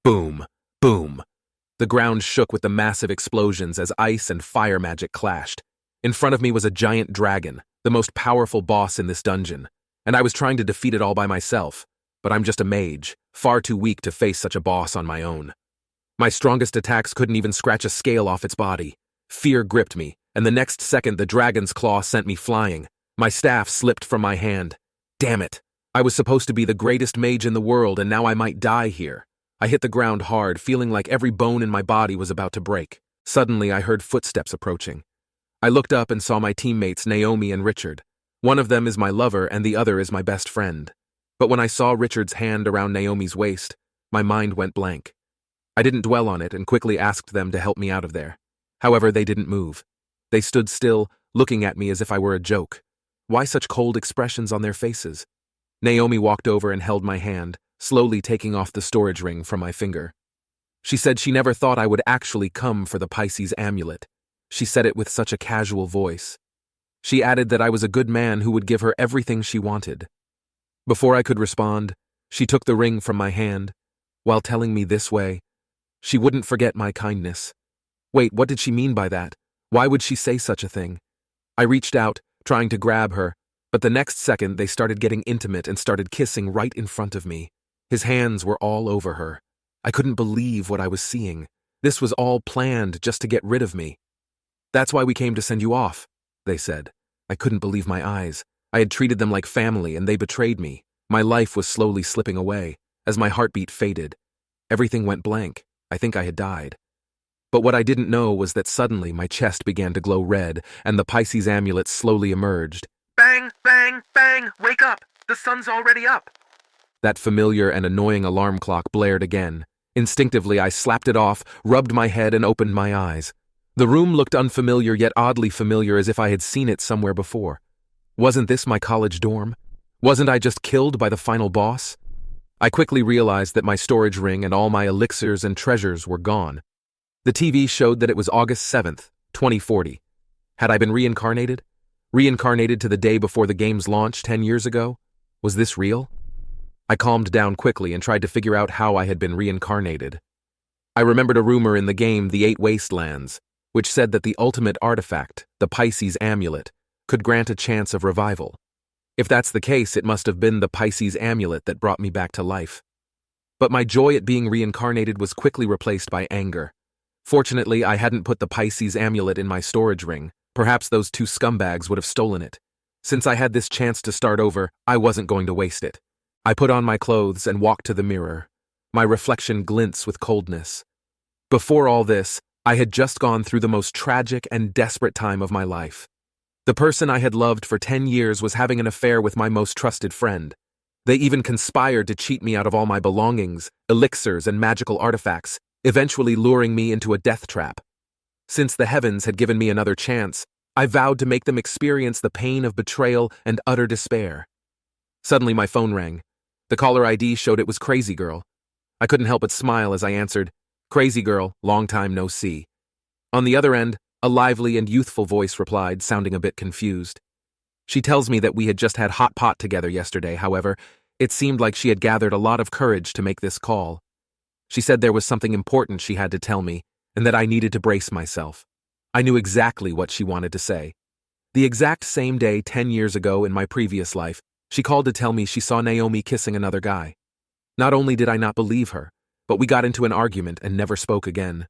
Boom, boom. The ground shook with the massive explosions as ice and fire magic clashed. In front of me was a giant dragon, the most powerful boss in this dungeon, and I was trying to defeat it all by myself, but I'm just a mage, far too weak to face such a boss on my own. My strongest attacks couldn't even scratch a scale off its body. Fear gripped me, and the next second the dragon's claw sent me flying. My staff slipped from my hand. Damn it! I was supposed to be the greatest mage in the world, and now I might die here. I hit the ground hard, feeling like every bone in my body was about to break. Suddenly, I heard footsteps approaching. I looked up and saw my teammates Naomi and Richard. One of them is my lover and the other is my best friend. But when I saw Richard's hand around Naomi's waist, my mind went blank. I didn't dwell on it and quickly asked them to help me out of there. However, they didn't move. They stood still, looking at me as if I were a joke. Why such cold expressions on their faces? Naomi walked over and held my hand, slowly taking off the storage ring from my finger. She said she never thought I would actually come for the Pisces amulet. She said it with such a casual voice. She added that I was a good man who would give her everything she wanted. Before I could respond, she took the ring from my hand, while telling me this way, she wouldn't forget my kindness. Wait, what did she mean by that? Why would she say such a thing? I reached out, trying to grab her, but the next second they started getting intimate and started kissing right in front of me. His hands were all over her. I couldn't believe what I was seeing. This was all planned just to get rid of me. That's why we came to send you off, they said. I couldn't believe my eyes. I had treated them like family and they betrayed me. My life was slowly slipping away. As my heartbeat faded, everything went blank. I think I had died. But what I didn't know was that suddenly my chest began to glow red and the Pisces amulet slowly emerged. Bang, bang, bang, wake up! The sun's already up! That familiar and annoying alarm clock blared again. Instinctively, I slapped it off, rubbed my head, and opened my eyes. The room looked unfamiliar yet oddly familiar, as if I had seen it somewhere before. Wasn't this my college dorm? Wasn't I just killed by the final boss? I quickly realized that my storage ring and all my elixirs and treasures were gone. The TV showed that it was August 7th, 2040. Had I been reincarnated? Reincarnated to the day before the game's launch 10 years ago? Was this real? I calmed down quickly and tried to figure out how I had been reincarnated. I remembered a rumor in the game The Eight Wastelands, which said that the ultimate artifact, the Pisces amulet, could grant a chance of revival. If that's the case, it must have been the Pisces amulet that brought me back to life. But my joy at being reincarnated was quickly replaced by anger. Fortunately, I hadn't put the Pisces amulet in my storage ring. Perhaps those two scumbags would have stolen it. Since I had this chance to start over, I wasn't going to waste it. I put on my clothes and walked to the mirror. My reflection glints with coldness. Before all this, I had just gone through the most tragic and desperate time of my life. The person I had loved for 10 years was having an affair with my most trusted friend. They even conspired to cheat me out of all my belongings, elixirs, and magical artifacts, eventually luring me into a death trap. Since the heavens had given me another chance, I vowed to make them experience the pain of betrayal and utter despair. Suddenly my phone rang. The caller ID showed it was Crazy Girl. I couldn't help but smile as I answered, "Crazy Girl, long time no see." On the other end, a lively and youthful voice replied, sounding a bit confused. She tells me that we had just had hot pot together yesterday. However, it seemed like she had gathered a lot of courage to make this call. She said there was something important she had to tell me, and that I needed to brace myself. I knew exactly what she wanted to say. The exact same day 10 years ago in my previous life, she called to tell me she saw Naomi kissing another guy. Not only did I not believe her, but we got into an argument and never spoke again.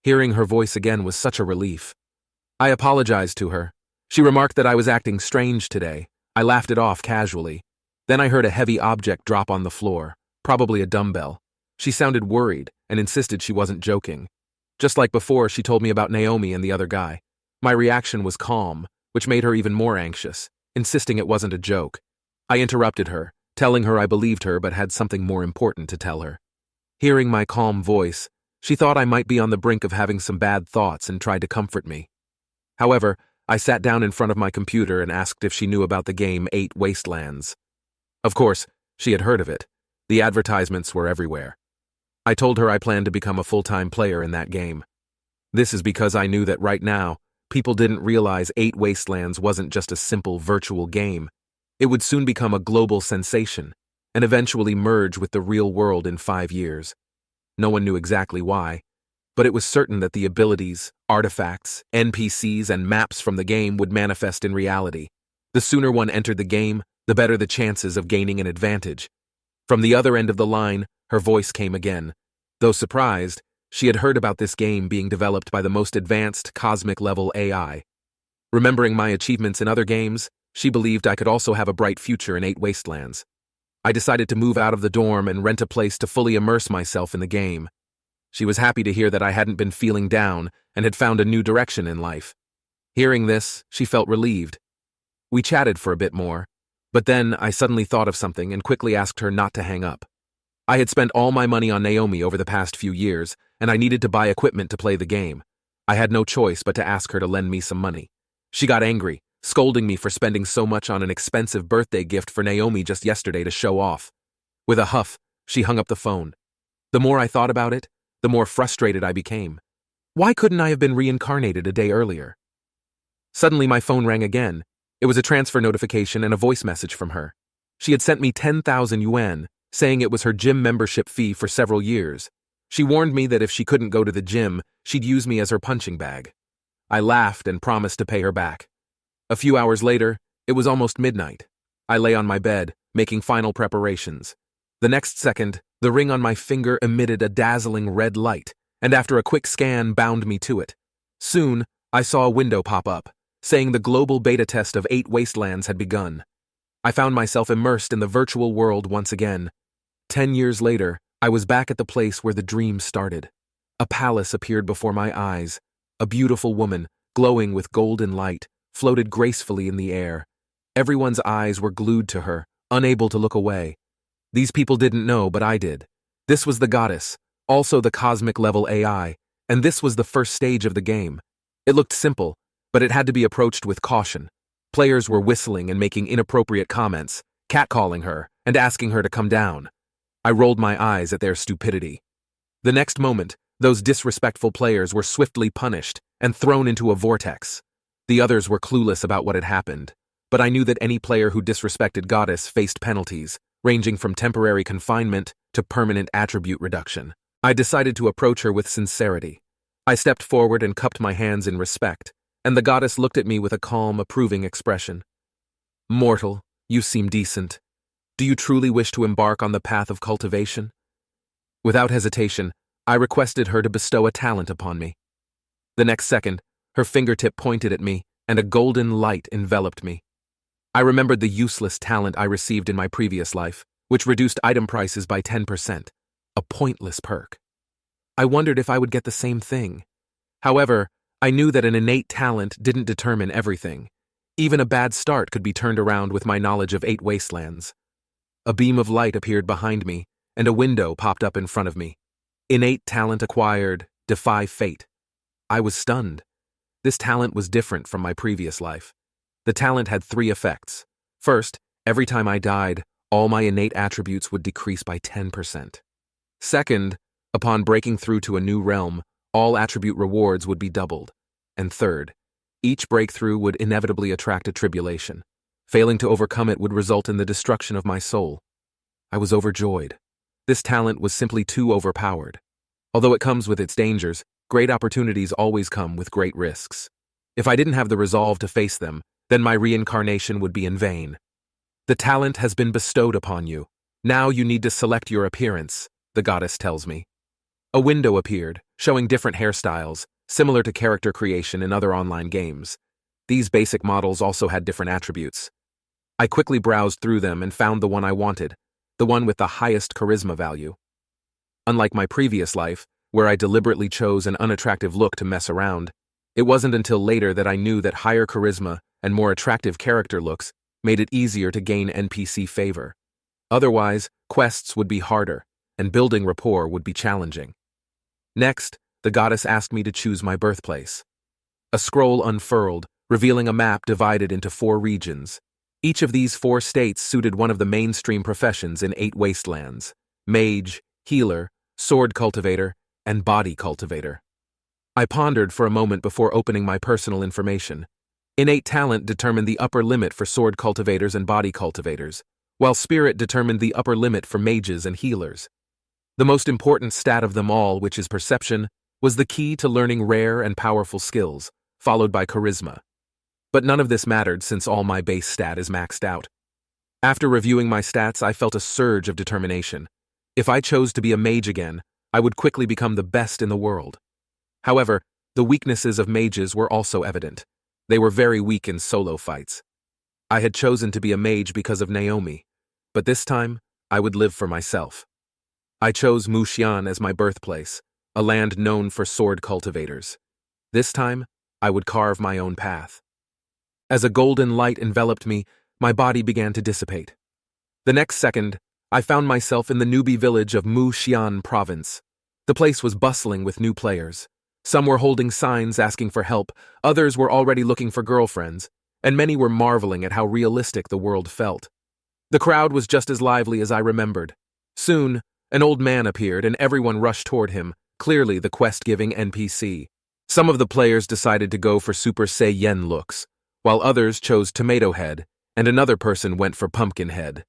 Hearing her voice again was such a relief. I apologized to her. She remarked that I was acting strange today. I laughed it off casually. Then I heard a heavy object drop on the floor, probably a dumbbell. She sounded worried and insisted she wasn't joking. Just like before, she told me about Naomi and the other guy. My reaction was calm, which made her even more anxious, insisting it wasn't a joke. I interrupted her, telling her I believed her but had something more important to tell her. Hearing my calm voice, she thought I might be on the brink of having some bad thoughts and tried to comfort me. However, I sat down in front of my computer and asked if she knew about the game 8 Wastelands. Of course, she had heard of it. The advertisements were everywhere. I told her I planned to become a full-time player in that game. This is because I knew that right now, people didn't realize 8 Wastelands wasn't just a simple virtual game. It would soon become a global sensation, and eventually merge with the real world in 5 years. No one knew exactly why, but it was certain that the abilities, artifacts, NPCs, and maps from the game would manifest in reality. The sooner one entered the game, the better the chances of gaining an advantage. From the other end of the line, her voice came again. Though surprised, she had heard about this game being developed by the most advanced cosmic-level AI. Remembering my achievements in other games, she believed I could also have a bright future in 8 Wastelands. I decided to move out of the dorm and rent a place to fully immerse myself in the game. She was happy to hear that I hadn't been feeling down and had found a new direction in life. Hearing this, she felt relieved. We chatted for a bit more, but then I suddenly thought of something and quickly asked her not to hang up. I had spent all my money on Naomi over the past few years, and I needed to buy equipment to play the game. I had no choice but to ask her to lend me some money. She got angry, scolding me for spending so much on an expensive birthday gift for Naomi just yesterday to show off. With a huff, she hung up the phone. The more I thought about it, the more frustrated I became. Why couldn't I have been reincarnated a day earlier? Suddenly my phone rang again. It was a transfer notification and a voice message from her. She had sent me 10,000 yuan, saying it was her gym membership fee for several years. She warned me that if she couldn't go to the gym, she'd use me as her punching bag. I laughed and promised to pay her back. A few hours later, it was almost midnight. I lay on my bed, making final preparations. The next second, the ring on my finger emitted a dazzling red light, and after a quick scan, bound me to it. Soon, I saw a window pop up, saying the global beta test of 8 Wastelands had begun. I found myself immersed in the virtual world once again. 10 years later, I was back at the place where the dream started. A palace appeared before my eyes. A beautiful woman, glowing with golden light, floated gracefully in the air. Everyone's eyes were glued to her, unable to look away. These people didn't know, but I did. This was the goddess, also the cosmic-level AI, and this was the first stage of the game. It looked simple, but it had to be approached with caution. Players were whistling and making inappropriate comments, catcalling her, and asking her to come down. I rolled my eyes at their stupidity. The next moment, those disrespectful players were swiftly punished and thrown into a vortex. The others were clueless about what had happened, but I knew that any player who disrespected Goddess faced penalties, ranging from temporary confinement to permanent attribute reduction. I decided to approach her with sincerity. I stepped forward and cupped my hands in respect, and the goddess looked at me with a calm, approving expression. "Mortal, you seem decent. Do you truly wish to embark on the path of cultivation?" Without hesitation, I requested her to bestow a talent upon me. The next second, her fingertip pointed at me, and a golden light enveloped me. I remembered the useless talent I received in my previous life, which reduced item prices by 10%, a pointless perk. I wondered if I would get the same thing. However, I knew that an innate talent didn't determine everything. Even a bad start could be turned around with my knowledge of 8 Wastelands. A beam of light appeared behind me, and a window popped up in front of me. Innate talent acquired, defy fate. I was stunned. This talent was different from my previous life. The talent had 3 effects. First, every time I died, all my innate attributes would decrease by 10%. Second, upon breaking through to a new realm, all attribute rewards would be doubled. And third, each breakthrough would inevitably attract a tribulation. Failing to overcome it would result in the destruction of my soul. I was overjoyed. This talent was simply too overpowered. Although it comes with its dangers, great opportunities always come with great risks. If I didn't have the resolve to face them, then my reincarnation would be in vain. The talent has been bestowed upon you. Now you need to select your appearance, the goddess tells me. A window appeared, showing different hairstyles, similar to character creation in other online games. These basic models also had different attributes. I quickly browsed through them and found the one I wanted, the one with the highest charisma value. Unlike my previous life, where I deliberately chose an unattractive look to mess around, it wasn't until later that I knew that higher charisma and more attractive character looks made it easier to gain NPC favor. Otherwise, quests would be harder, and building rapport would be challenging. Next, the goddess asked me to choose my birthplace. A scroll unfurled, revealing a map divided into 4 regions. Each of these 4 states suited one of the mainstream professions in 8 Wastelands: mage, healer, sword cultivator, and body cultivator. I pondered for a moment before opening my personal information. Innate talent determined the upper limit for sword cultivators and body cultivators, while spirit determined the upper limit for mages and healers. The most important stat of them all, which is perception, was the key to learning rare and powerful skills, followed by charisma. But none of this mattered since all my base stat is maxed out. After reviewing my stats, I felt a surge of determination. If I chose to be a mage again, I would quickly become the best in the world. However, the weaknesses of mages were also evident. They were very weak in solo fights. I had chosen to be a mage because of Naomi, but this time, I would live for myself. I chose Muxian as my birthplace, a land known for sword cultivators. This time, I would carve my own path. As a golden light enveloped me, my body began to dissipate. The next second, I found myself in the newbie village of Muxian province. The place was bustling with new players. Some were holding signs asking for help, others were already looking for girlfriends, and many were marveling at how realistic the world felt. The crowd was just as lively as I remembered. Soon, an old man appeared and everyone rushed toward him, clearly the quest-giving NPC. Some of the players decided to go for Super Saiyan looks, while others chose Tomato Head, and another person went for Pumpkin Head.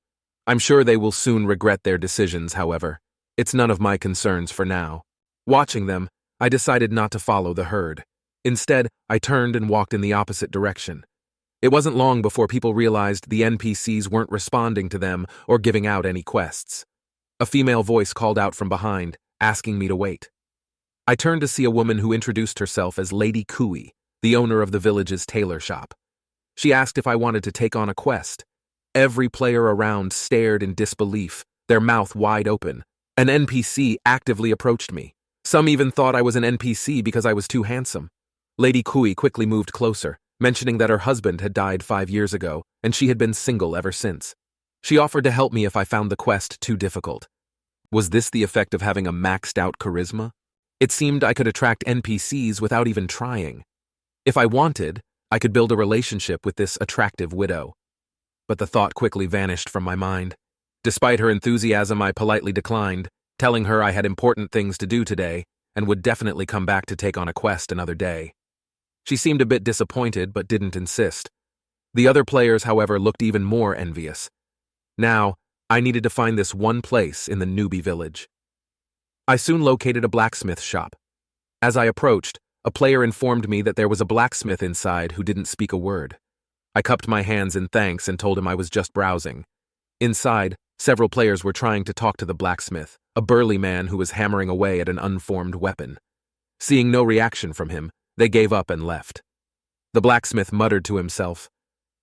I'm sure they will soon regret their decisions, however. It's none of my concerns for now. Watching them, I decided not to follow the herd. Instead, I turned and walked in the opposite direction. It wasn't long before people realized the NPCs weren't responding to them or giving out any quests. A female voice called out from behind, asking me to wait. I turned to see a woman who introduced herself as Lady Kui, the owner of the village's tailor shop. She asked if I wanted to take on a quest. Every player around stared in disbelief, their mouth wide open. An NPC actively approached me. Some even thought I was an NPC because I was too handsome. Lady Kui quickly moved closer, mentioning that her husband had died 5 years ago, and she had been single ever since. She offered to help me if I found the quest too difficult. Was this the effect of having a maxed-out charisma? It seemed I could attract NPCs without even trying. If I wanted, I could build a relationship with this attractive widow. But the thought quickly vanished from my mind. Despite her enthusiasm, I politely declined, telling her I had important things to do today and would definitely come back to take on a quest another day. She seemed a bit disappointed but didn't insist. The other players, however, looked even more envious. Now, I needed to find this one place in the newbie village. I soon located a blacksmith shop. As I approached, a player informed me that there was a blacksmith inside who didn't speak a word. I cupped my hands in thanks and told him I was just browsing. Inside, several players were trying to talk to the blacksmith, a burly man who was hammering away at an unformed weapon. Seeing no reaction from him, they gave up and left. The blacksmith muttered to himself,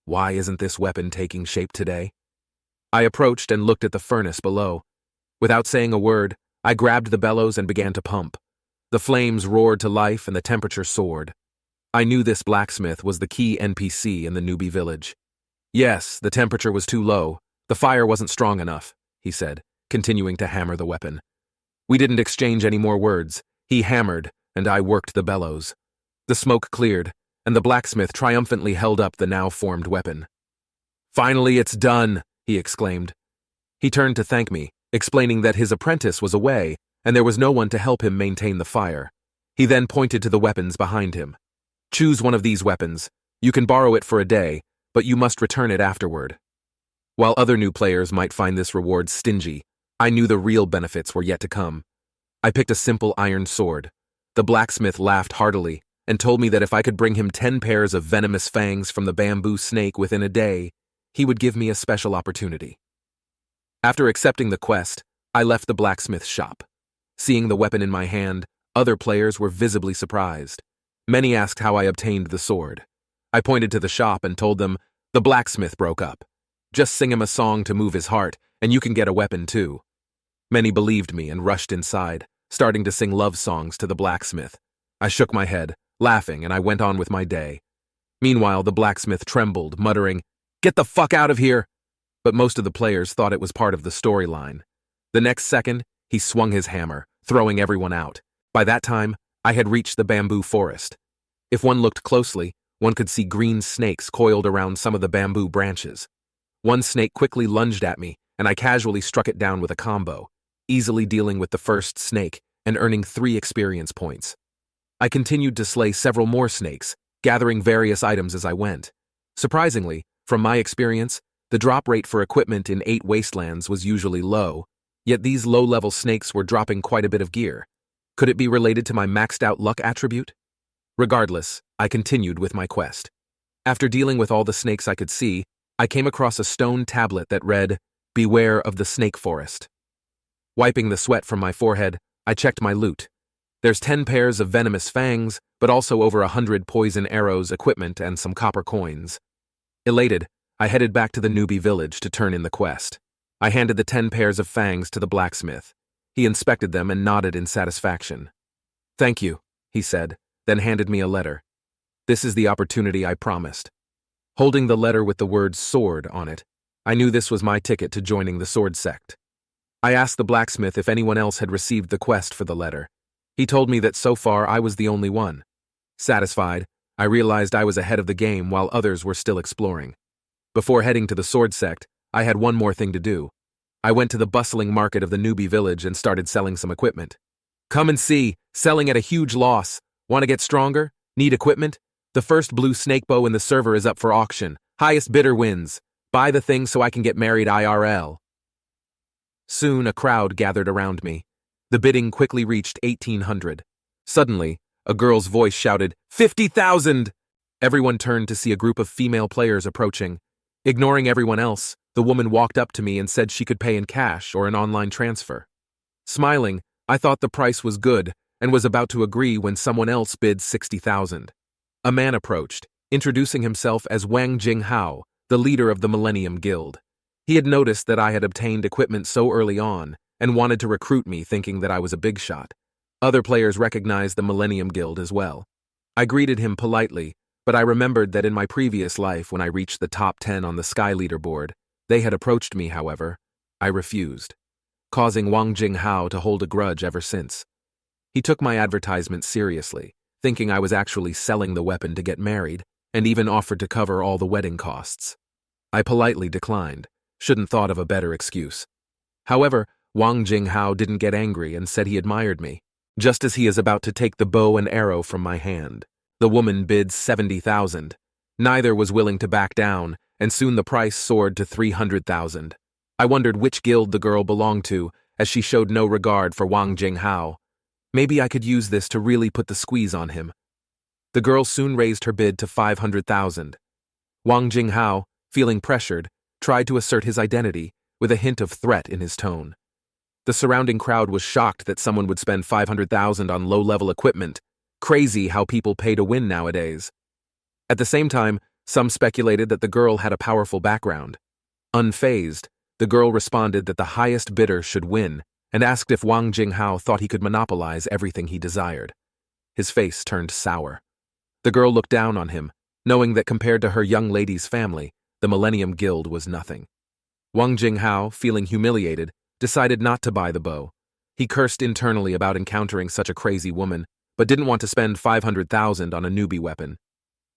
"Why isn't this weapon taking shape today?" I approached and looked at the furnace below. Without saying a word, I grabbed the bellows and began to pump. The flames roared to life and the temperature soared. I knew this blacksmith was the key NPC in the newbie village. "Yes, the temperature was too low. The fire wasn't strong enough," he said, continuing to hammer the weapon. We didn't exchange any more words. He hammered, and I worked the bellows. The smoke cleared, and the blacksmith triumphantly held up the now-formed weapon. "Finally, it's done," he exclaimed. He turned to thank me, explaining that his apprentice was away, and there was no one to help him maintain the fire. He then pointed to the weapons behind him. "Choose one of these weapons. You can borrow it for a day, but you must return it afterward." While other new players might find this reward stingy, I knew the real benefits were yet to come. I picked a simple iron sword. The blacksmith laughed heartily and told me that if I could bring him 10 pairs of venomous fangs from the bamboo snake within a day, he would give me a special opportunity. After accepting the quest, I left the blacksmith's shop. Seeing the weapon in my hand, other players were visibly surprised. Many asked how I obtained the sword. I pointed to the shop and told them, "The blacksmith broke up. Just sing him a song to move his heart, and you can get a weapon too." Many believed me and rushed inside, starting to sing love songs to the blacksmith. I shook my head, laughing, and I went on with my day. Meanwhile, the blacksmith trembled, muttering, "Get the fuck out of here!" But most of the players thought it was part of the storyline. The next second, he swung his hammer, throwing everyone out. By that time, I had reached the bamboo forest. If one looked closely, one could see green snakes coiled around some of the bamboo branches. One snake quickly lunged at me, and I casually struck it down with a combo, easily dealing with the first snake and earning 3 experience points. I continued to slay several more snakes, gathering various items as I went. Surprisingly, from my experience, the drop rate for equipment in 8 wastelands was usually low. Yet these low-level snakes were dropping quite a bit of gear. Could it be related to my maxed-out luck attribute? Regardless, I continued with my quest. After dealing with all the snakes I could see, I came across a stone tablet that read, "Beware of the snake forest." Wiping the sweat from my forehead, I checked my loot. There's 10 pairs of venomous fangs, but also over 100 poison arrows, equipment, and some copper coins. Elated, I headed back to the newbie village to turn in the quest. I handed the 10 pairs of fangs to the blacksmith. He inspected them and nodded in satisfaction. "Thank you," he said, then handed me a letter. "This is the opportunity I promised." Holding the letter with the word sword on it, I knew this was my ticket to joining the sword sect. I asked the blacksmith if anyone else had received the quest for the letter. He told me that so far I was the only one. Satisfied, I realized I was ahead of the game while others were still exploring. Before heading to the sword sect, I had one more thing to do. I went to the bustling market of the newbie village and started selling some equipment. "Come and see, selling at a huge loss. Want to get stronger? Need equipment? The first blue snake bow in the server is up for auction. Highest bidder wins. Buy the thing so I can get married IRL." Soon a crowd gathered around me. The bidding quickly reached 1,800. Suddenly, a girl's voice shouted, "50,000!" Everyone turned to see a group of female players approaching. Ignoring everyone else, the woman walked up to me and said she could pay in cash or an online transfer. Smiling, I thought the price was good and was about to agree when someone else bid 60,000. A man approached, introducing himself as Wang Jinghao, the leader of the Millennium Guild. He had noticed that I had obtained equipment so early on and wanted to recruit me, thinking that I was a big shot. Other players recognized the Millennium Guild as well. I greeted him politely, but I remembered that in my previous life when I reached the top 10 on the Sky leaderboard, they had approached me, however. I refused, causing Wang Jinghao to hold a grudge ever since. He took my advertisement seriously, thinking I was actually selling the weapon to get married, and even offered to cover all the wedding costs. I politely declined, shouldn't thought of a better excuse. However, Wang Jinghao didn't get angry and said he admired me. Just as he is about to take the bow and arrow from my hand, the woman bid 70,000. Neither was willing to back down, and soon the price soared to 300,000. I wondered which guild the girl belonged to, as she showed no regard for Wang Jinghao. Maybe I could use this to really put the squeeze on him. The girl soon raised her bid to 500,000. Wang Jinghao, feeling pressured, tried to assert his identity, with a hint of threat in his tone. The surrounding crowd was shocked that someone would spend 500,000 on low-level equipment. Crazy how people pay to win nowadays. At the same time, some speculated that the girl had a powerful background. Unfazed, the girl responded that the highest bidder should win, and asked if Wang Jinghao thought he could monopolize everything he desired. His face turned sour. The girl looked down on him, knowing that compared to her young lady's family, the Millennium Guild was nothing. Wang Jinghao, feeling humiliated, decided not to buy the bow. He cursed internally about encountering such a crazy woman, but didn't want to spend 500,000 on a newbie weapon.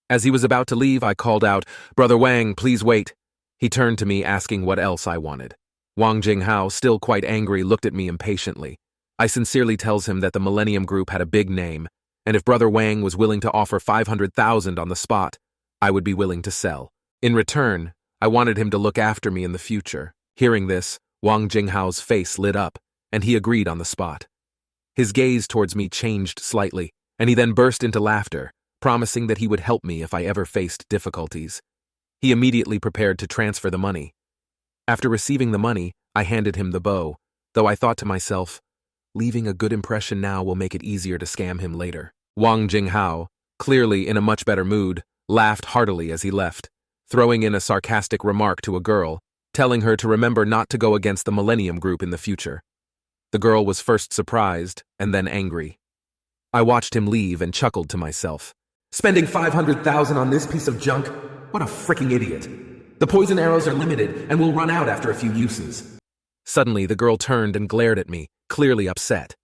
As he was about to leave, I called out, "Brother Wang, please wait." He turned to me asking what else I wanted. Wang Jinghao, still quite angry, looked at me impatiently. I sincerely tells him that the Millennium Group had a big name, and if Brother Wang was willing to offer 500,000 on the spot, I would be willing to sell. In return, I wanted him to look after me in the future. Hearing this, Wang Jinghao's face lit up, and he agreed on the spot. His gaze towards me changed slightly, and he then burst into laughter, promising that he would help me if I ever faced difficulties. He immediately prepared to transfer the money. After receiving the money, I handed him the bow, though I thought to myself, leaving a good impression now will make it easier to scam him later. Wang Jinghao, clearly in a much better mood, laughed heartily as he left, throwing in a sarcastic remark to a girl, telling her to remember not to go against the Millennium Group in the future. The girl was first surprised and then angry. I watched him leave and chuckled to myself. Spending 500,000 on this piece of junk? What a freaking idiot. The poison arrows are limited and will run out after a few uses. Suddenly, the girl turned and glared at me, clearly upset.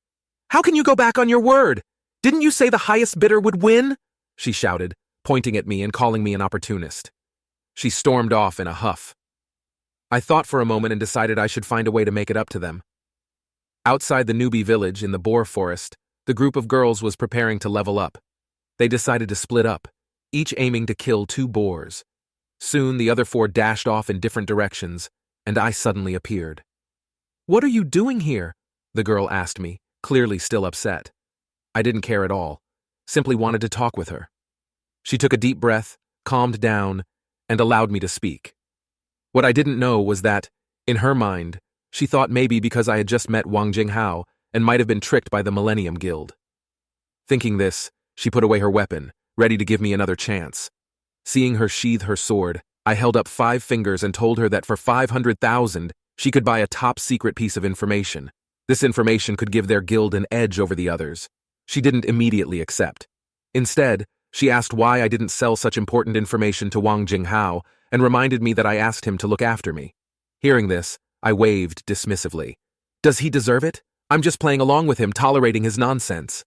How can you go back on your word? Didn't you say the highest bidder would win? She shouted, pointing at me and calling me an opportunist. She stormed off in a huff. I thought for a moment and decided I should find a way to make it up to them. Outside the newbie village in the boar forest, the group of girls was preparing to level up. They decided to split up, each aiming to kill 2 boars. Soon the other 4 dashed off in different directions, and I suddenly appeared. "What are you doing here?" the girl asked me, clearly still upset. I didn't care at all, simply wanted to talk with her. She took a deep breath, calmed down, and allowed me to speak. What I didn't know was that, in her mind, she thought maybe because I had just met Wang Jinghao and might have been tricked by the Millennium Guild. Thinking this, she put away her weapon, ready to give me another chance. Seeing her sheathe her sword, I held up 5 fingers and told her that for 500,000, she could buy a top-secret piece of information. This information could give their guild an edge over the others. She didn't immediately accept. Instead, she asked why I didn't sell such important information to Wang Jinghao and reminded me that I asked him to look after me. Hearing this, I waved dismissively. Does he deserve it? I'm just playing along with him, tolerating his nonsense.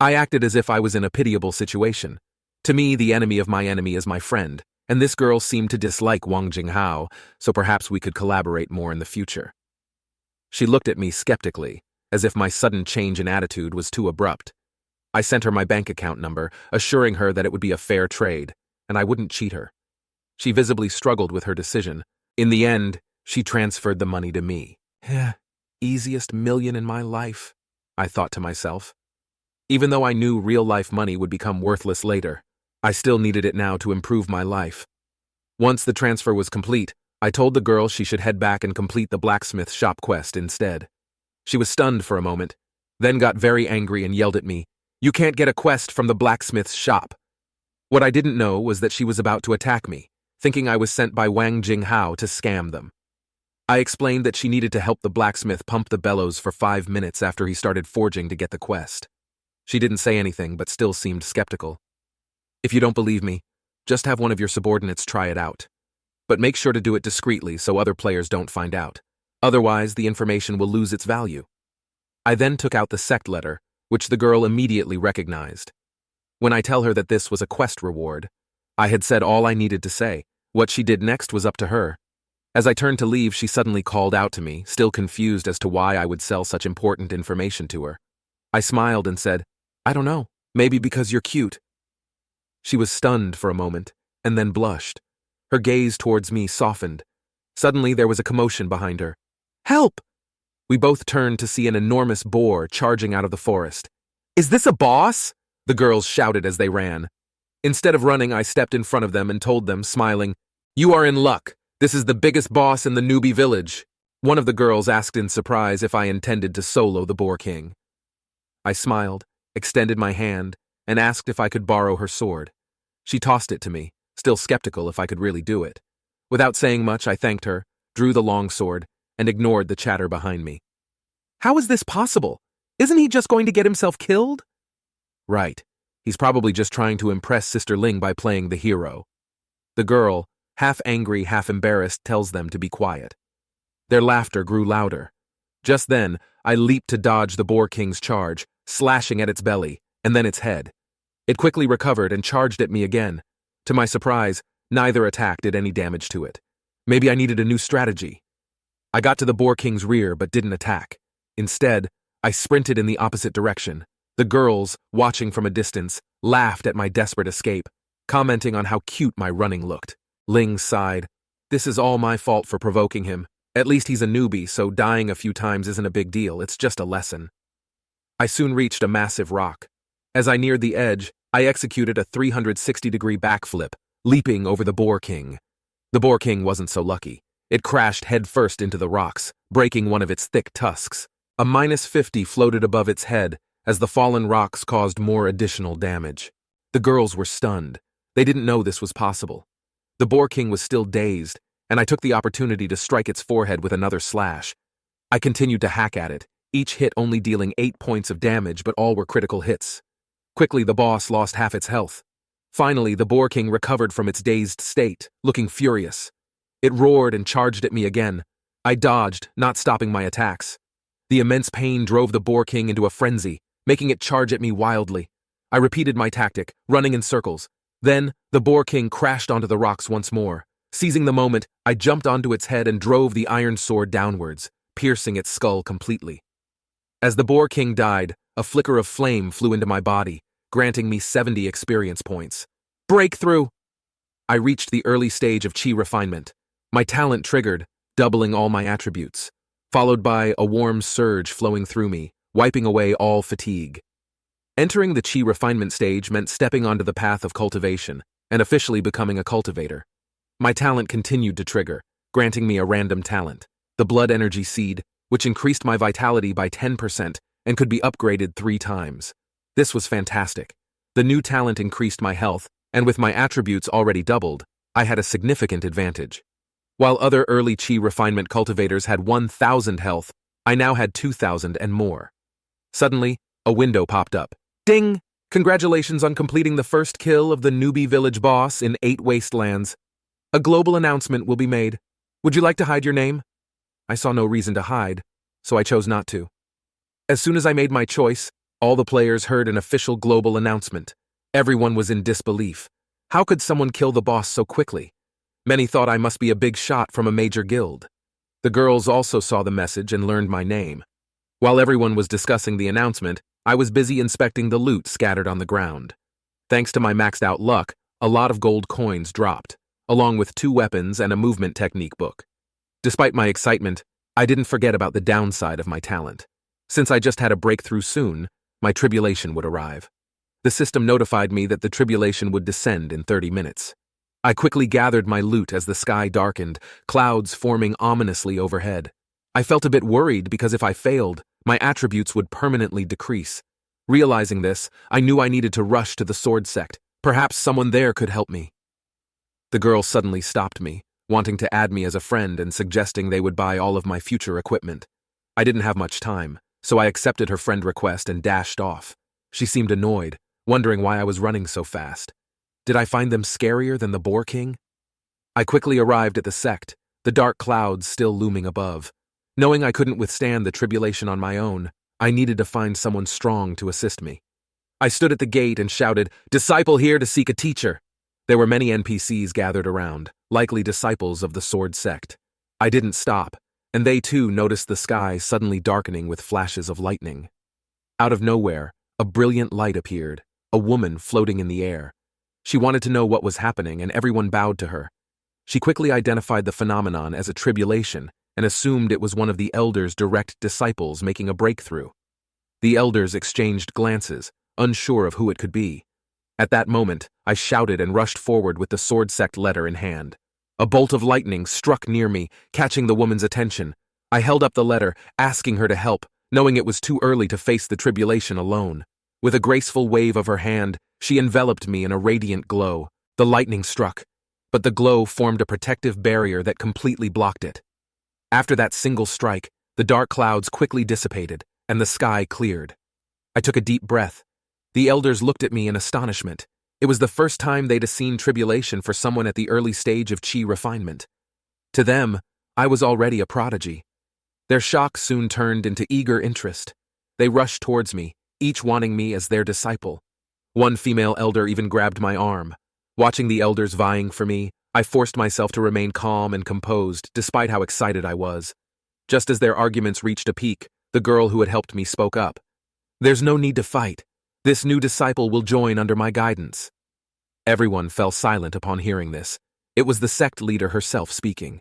I acted as if I was in a pitiable situation. To me, the enemy of my enemy is my friend, and this girl seemed to dislike Wang Jinghao, so perhaps we could collaborate more in the future. She looked at me skeptically, as if my sudden change in attitude was too abrupt. I sent her my bank account number, assuring her that it would be a fair trade, and I wouldn't cheat her. She visibly struggled with her decision. In the end, she transferred the money to me. Easiest million in my life, I thought to myself. Even though I knew real-life money would become worthless later, I still needed it now to improve my life. Once the transfer was complete, I told the girl she should head back and complete the blacksmith shop quest instead. She was stunned for a moment, then got very angry and yelled at me, "You can't get a quest from the blacksmith's shop." What I didn't know was that she was about to attack me, thinking I was sent by Wang Jinghao to scam them. I explained that she needed to help the blacksmith pump the bellows for 5 minutes after he started forging to get the quest. She didn't say anything but still seemed skeptical. "If you don't believe me, just have one of your subordinates try it out. But make sure to do it discreetly so other players don't find out. Otherwise, the information will lose its value." I then took out the sect letter, which the girl immediately recognized. When I tell her that this was a quest reward, I had said all I needed to say. What she did next was up to her. As I turned to leave, she suddenly called out to me, still confused as to why I would sell such important information to her. I smiled and said, "I don't know, maybe because you're cute." She was stunned for a moment, and then blushed. Her gaze towards me softened. Suddenly there was a commotion behind her. "Help!" We both turned to see an enormous boar charging out of the forest. "Is this a boss?" the girls shouted as they ran. Instead of running, I stepped in front of them and told them, smiling, "You are in luck. This is the biggest boss in the newbie village." One of the girls asked in surprise if I intended to solo the Boar King. I smiled, extended my hand, and asked if I could borrow her sword. She tossed it to me, still skeptical if I could really do it. Without saying much, I thanked her, drew the long sword, and ignored the chatter behind me. "How is this possible? Isn't he just going to get himself killed?" "Right. He's probably just trying to impress Sister Ling by playing the hero." The girl, half angry, half embarrassed, tells them to be quiet. Their laughter grew louder. Just then, I leaped to dodge the Boar King's charge, slashing at its belly, and then its head. It quickly recovered and charged at me again. To my surprise, neither attack did any damage to it. Maybe I needed a new strategy. I got to the Boar King's rear but didn't attack. Instead, I sprinted in the opposite direction. The girls, watching from a distance, laughed at my desperate escape, commenting on how cute my running looked. Ling sighed. "This is all my fault for provoking him. At least he's a newbie, so dying a few times isn't a big deal, it's just a lesson." I soon reached a massive rock. As I neared the edge, I executed a 360-degree backflip, leaping over the Boar King. The Boar King wasn't so lucky. It crashed headfirst into the rocks, breaking one of its thick tusks. A -50 floated above its head as the fallen rocks caused more additional damage. The girls were stunned. They didn't know this was possible. The Boar King was still dazed, and I took the opportunity to strike its forehead with another slash. I continued to hack at it, each hit only dealing 8 points of damage, but all were critical hits. Quickly, the boss lost half its health. Finally, the Boar King recovered from its dazed state, looking furious. It roared and charged at me again. I dodged, not stopping my attacks. The immense pain drove the Boar King into a frenzy, making it charge at me wildly. I repeated my tactic, running in circles. Then, the Boar King crashed onto the rocks once more. Seizing the moment, I jumped onto its head and drove the iron sword downwards, piercing its skull completely. As the Boar King died, a flicker of flame flew into my body, granting me 70 experience points. Breakthrough! I reached the early stage of chi refinement. My talent triggered, doubling all my attributes. followed by a warm surge flowing through me, wiping away all fatigue. Entering the chi refinement stage meant stepping onto the path of cultivation and officially becoming a cultivator. My talent continued to trigger, granting me a random talent, the blood energy seed, which increased my vitality by 10% and could be upgraded 3 times. This was fantastic. The new talent increased my health, and with my attributes already doubled, I had a significant advantage. While other early chi refinement cultivators had 1,000 health, I now had 2,000 and more. Suddenly, a window popped up. Ding! Congratulations on completing the first kill of the newbie village boss in 8 wastelands. A global announcement will be made. Would you like to hide your name? I saw no reason to hide, so I chose not to. As soon as I made my choice, all the players heard an official global announcement. Everyone was in disbelief. How could someone kill the boss so quickly? Many thought I must be a big shot from a major guild. The girls also saw the message and learned my name. While everyone was discussing the announcement, I was busy inspecting the loot scattered on the ground. Thanks to my maxed out luck, a lot of gold coins dropped, along with 2 weapons and a movement technique book. Despite my excitement, I didn't forget about the downside of my talent. Since I just had a breakthrough soon, my tribulation would arrive. The system notified me that the tribulation would descend in 30 minutes. I quickly gathered my loot as the sky darkened, clouds forming ominously overhead. I felt a bit worried because if I failed, my attributes would permanently decrease. Realizing this, I knew I needed to rush to the sword sect. Perhaps someone there could help me. The girl suddenly stopped me, wanting to add me as a friend and suggesting they would buy all of my future equipment. I didn't have much time, so I accepted her friend request and dashed off. She seemed annoyed, wondering why I was running so fast. Did I find them scarier than the Boar King? I quickly arrived at the sect, the dark clouds still looming above. Knowing I couldn't withstand the tribulation on my own, I needed to find someone strong to assist me. I stood at the gate and shouted, "Disciple here to seek a teacher." There were many NPCs gathered around, likely disciples of the sword sect. I didn't stop, and they too noticed the sky suddenly darkening with flashes of lightning. Out of nowhere, a brilliant light appeared, a woman floating in the air. She wanted to know what was happening, and everyone bowed to her. She quickly identified the phenomenon as a tribulation and assumed it was one of the elders' direct disciples making a breakthrough. The elders exchanged glances, unsure of who it could be. At that moment, I shouted and rushed forward with the sword sect letter in hand. A bolt of lightning struck near me, catching the woman's attention. I held up the letter, asking her to help, knowing it was too early to face the tribulation alone. With a graceful wave of her hand, she enveloped me in a radiant glow. The lightning struck, but the glow formed a protective barrier that completely blocked it. After that single strike, the dark clouds quickly dissipated, and the sky cleared. I took a deep breath. The elders looked at me in astonishment. It was the first time they'd seen tribulation for someone at the early stage of chi refinement. To them, I was already a prodigy. Their shock soon turned into eager interest. They rushed towards me, each wanting me as their disciple. One female elder even grabbed my arm. Watching the elders vying for me, I forced myself to remain calm and composed despite how excited I was. Just as their arguments reached a peak, the girl who had helped me spoke up. "There's no need to fight. This new disciple will join under my guidance." Everyone fell silent upon hearing this. It was the sect leader herself speaking.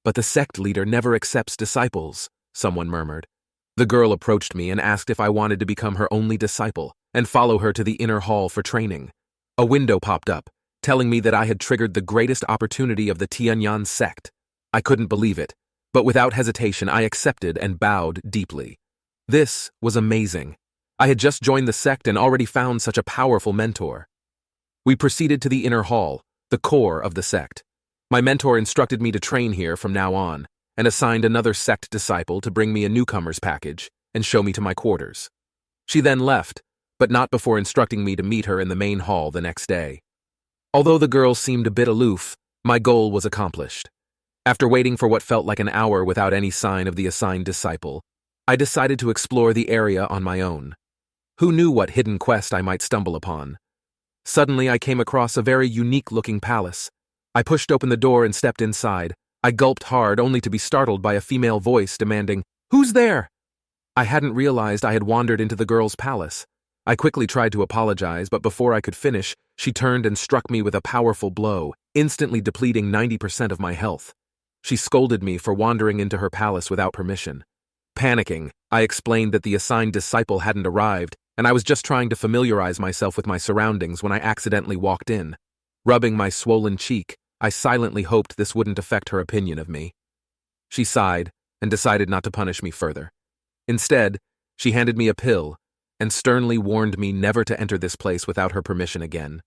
"But the sect leader never accepts disciples," someone murmured. The girl approached me and asked if I wanted to become her only disciple and follow her to the inner hall for training. A window popped up, telling me that I had triggered the greatest opportunity of the Tianyan sect. I couldn't believe it, but without hesitation I accepted and bowed deeply. This was amazing. I had just joined the sect and already found such a powerful mentor. We proceeded to the inner hall, the core of the sect. My mentor instructed me to train here from now on, and assigned another sect disciple to bring me a newcomer's package and show me to my quarters. She then left, but not before instructing me to meet her in the main hall the next day. Although the girl seemed a bit aloof, my goal was accomplished. After waiting for what felt like an hour without any sign of the assigned disciple, I decided to explore the area on my own. Who knew what hidden quest I might stumble upon? Suddenly I came across a very unique-looking palace. I pushed open the door and stepped inside. I gulped hard only to be startled by a female voice demanding, "Who's there?" I hadn't realized I had wandered into the girl's palace. I quickly tried to apologize, but before I could finish, she turned and struck me with a powerful blow, instantly depleting 90% of my health. She scolded me for wandering into her palace without permission. Panicking, I explained that the assigned disciple hadn't arrived, and I was just trying to familiarize myself with my surroundings when I accidentally walked in. Rubbing my swollen cheek, I silently hoped this wouldn't affect her opinion of me. She sighed and decided not to punish me further. Instead, she handed me a pill and sternly warned me never to enter this place without her permission again.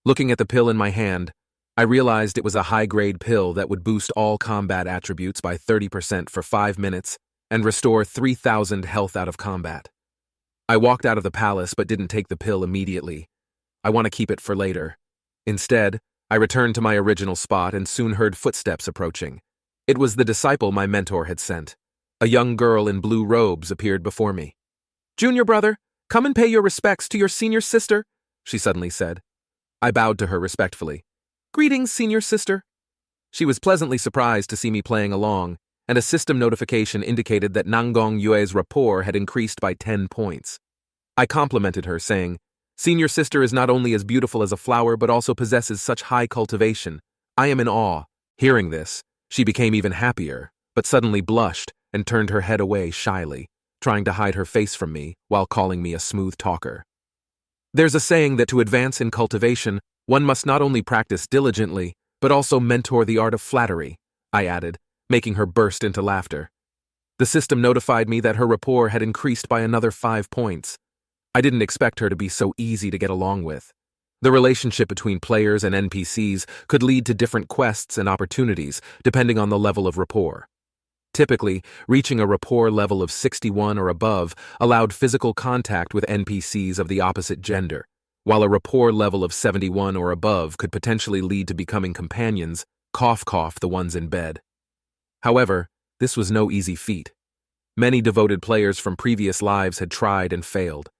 Looking at the pill in my hand, I realized it was a high-grade pill that would boost all combat attributes by 30% for 5 minutes and restore 3,000 health out of combat. I walked out of the palace but didn't take the pill immediately. I want to keep it for later. Instead, I returned to my original spot and soon heard footsteps approaching. It was the disciple my mentor had sent. A young girl in blue robes appeared before me. "Junior brother, come and pay your respects to your senior sister," she suddenly said. I bowed to her respectfully. "Greetings, senior sister." She was pleasantly surprised to see me playing along, and a system notification indicated that Nanggong Yue's rapport had increased by 10 points. I complimented her, saying, "Senior sister is not only as beautiful as a flower but also possesses such high cultivation. I am in awe." Hearing this, she became even happier, but suddenly blushed and turned her head away shyly, trying to hide her face from me while calling me a smooth talker. There's a saying that to advance in cultivation, one must not only practice diligently, but also mentor the art of flattery, I added, making her burst into laughter. The system notified me that her rapport had increased by another 5 points. I didn't expect her to be so easy to get along with. The relationship between players and NPCs could lead to different quests and opportunities, depending on the level of rapport. Typically, reaching a rapport level of 61 or above allowed physical contact with NPCs of the opposite gender, while a rapport level of 71 or above could potentially lead to becoming companions, cough the ones in bed. However, this was no easy feat. Many devoted players from previous lives had tried and failed.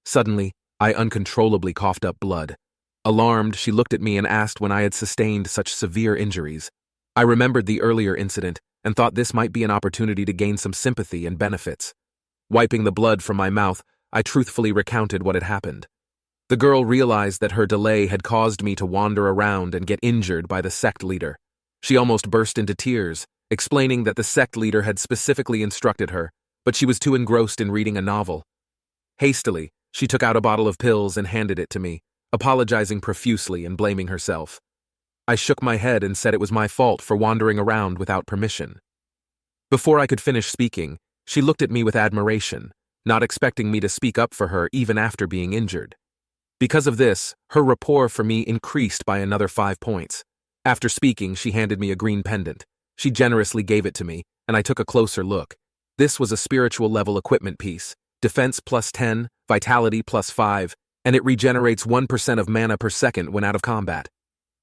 Suddenly, I uncontrollably coughed up blood. Alarmed, she looked at me and asked when I had sustained such severe injuries. I remembered the earlier incident and thought this might be an opportunity to gain some sympathy and benefits. Wiping the blood from my mouth, I truthfully recounted what had happened. The girl realized that her delay had caused me to wander around and get injured by the sect leader. She almost burst into tears, explaining that the sect leader had specifically instructed her, but she was too engrossed in reading a novel. Hastily, she took out a bottle of pills and handed it to me, apologizing profusely and blaming herself. I shook my head and said it was my fault for wandering around without permission. Before I could finish speaking, she looked at me with admiration, not expecting me to speak up for her even after being injured. Because of this, her rapport for me increased by another 5 points. After speaking, she handed me a green pendant. She generously gave it to me, and I took a closer look. This was a spiritual level equipment piece, defense plus 10, vitality plus 5, and it regenerates 1% of mana per second when out of combat.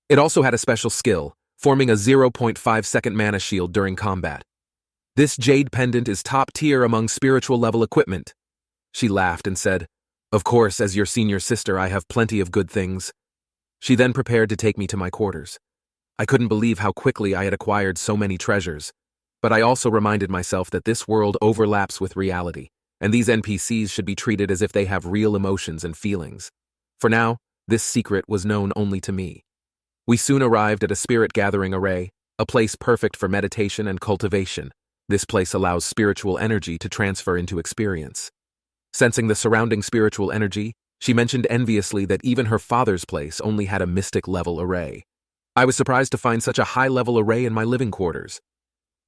It also had a special skill, forming a 0.5 second mana shield during combat. "This jade pendant is top tier among spiritual level equipment." She laughed and said, "Of course, as your senior sister, I have plenty of good things." She then prepared to take me to my quarters. I couldn't believe how quickly I had acquired so many treasures, but I also reminded myself that this world overlaps with reality, and these NPCs should be treated as if they have real emotions and feelings. For now, this secret was known only to me. We soon arrived at a spirit gathering array, a place perfect for meditation and cultivation. This place allows spiritual energy to transfer into experience. Sensing the surrounding spiritual energy, she mentioned enviously that even her father's place only had a mystic level array. I was surprised to find such a high-level array in my living quarters.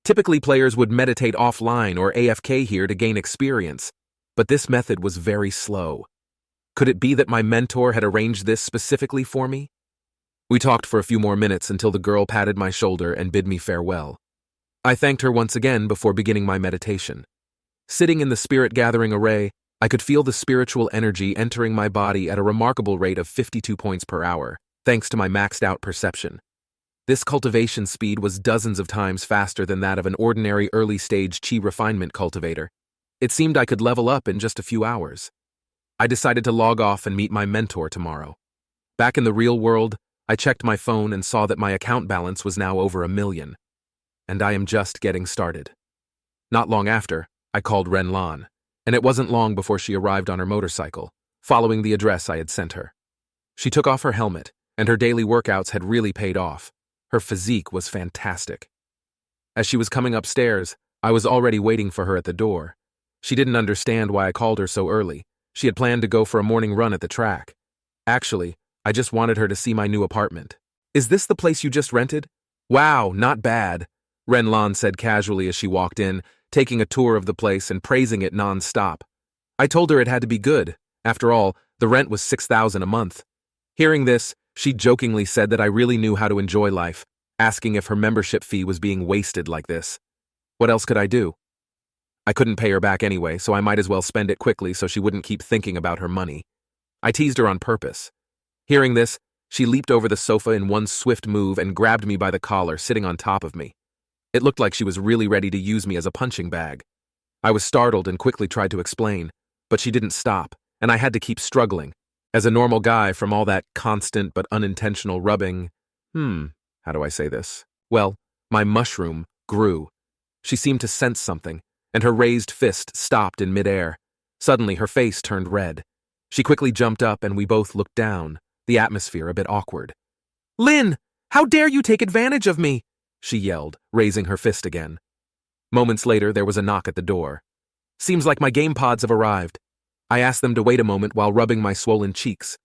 Typically, players would meditate offline or AFK here to gain experience, but this method was very slow. Could it be that my mentor had arranged this specifically for me? We talked for a few more minutes until the girl patted my shoulder and bid me farewell. I thanked her once again before beginning my meditation. Sitting in the spirit gathering array, I could feel the spiritual energy entering my body at a remarkable rate of 52 points per hour, thanks to my maxed out perception. This cultivation speed was dozens of times faster than that of an ordinary early-stage chi refinement cultivator. It seemed I could level up in just a few hours. I decided to log off and meet my mentor tomorrow. Back in the real world, I checked my phone and saw that my account balance was now over 1 million. And I am just getting started. Not long after, I called Ren Lan, and it wasn't long before she arrived on her motorcycle, following the address I had sent her. She took off her helmet, and her daily workouts had really paid off. Her physique was fantastic. As she was coming upstairs, I was already waiting for her at the door. She didn't understand why I called her so early. She had planned to go for a morning run at the track. Actually, I just wanted her to see my new apartment. "Is this the place you just rented?" "Wow, not bad," Renlan said casually as she walked in, taking a tour of the place and praising it non-stop. I told her it had to be good. After all, the rent was $6,000 a month. Hearing this, she jokingly said that I really knew how to enjoy life, asking if her membership fee was being wasted like this. What else could I do? I couldn't pay her back anyway, so I might as well spend it quickly so she wouldn't keep thinking about her money. I teased her on purpose. Hearing this, she leaped over the sofa in one swift move and grabbed me by the collar, sitting on top of me. It looked like she was really ready to use me as a punching bag. I was startled and quickly tried to explain, but she didn't stop, and I had to keep struggling. As a normal guy, from all that constant but unintentional rubbing, how do I say this? Well, my mushroom grew. She seemed to sense something, and her raised fist stopped in midair. Suddenly, her face turned red. She quickly jumped up and we both looked down, the atmosphere a bit awkward. "Lin, how dare you take advantage of me?" she yelled, raising her fist again. Moments later, there was a knock at the door. "Seems like my game pods have arrived." I asked them to wait a moment while rubbing my swollen cheeks.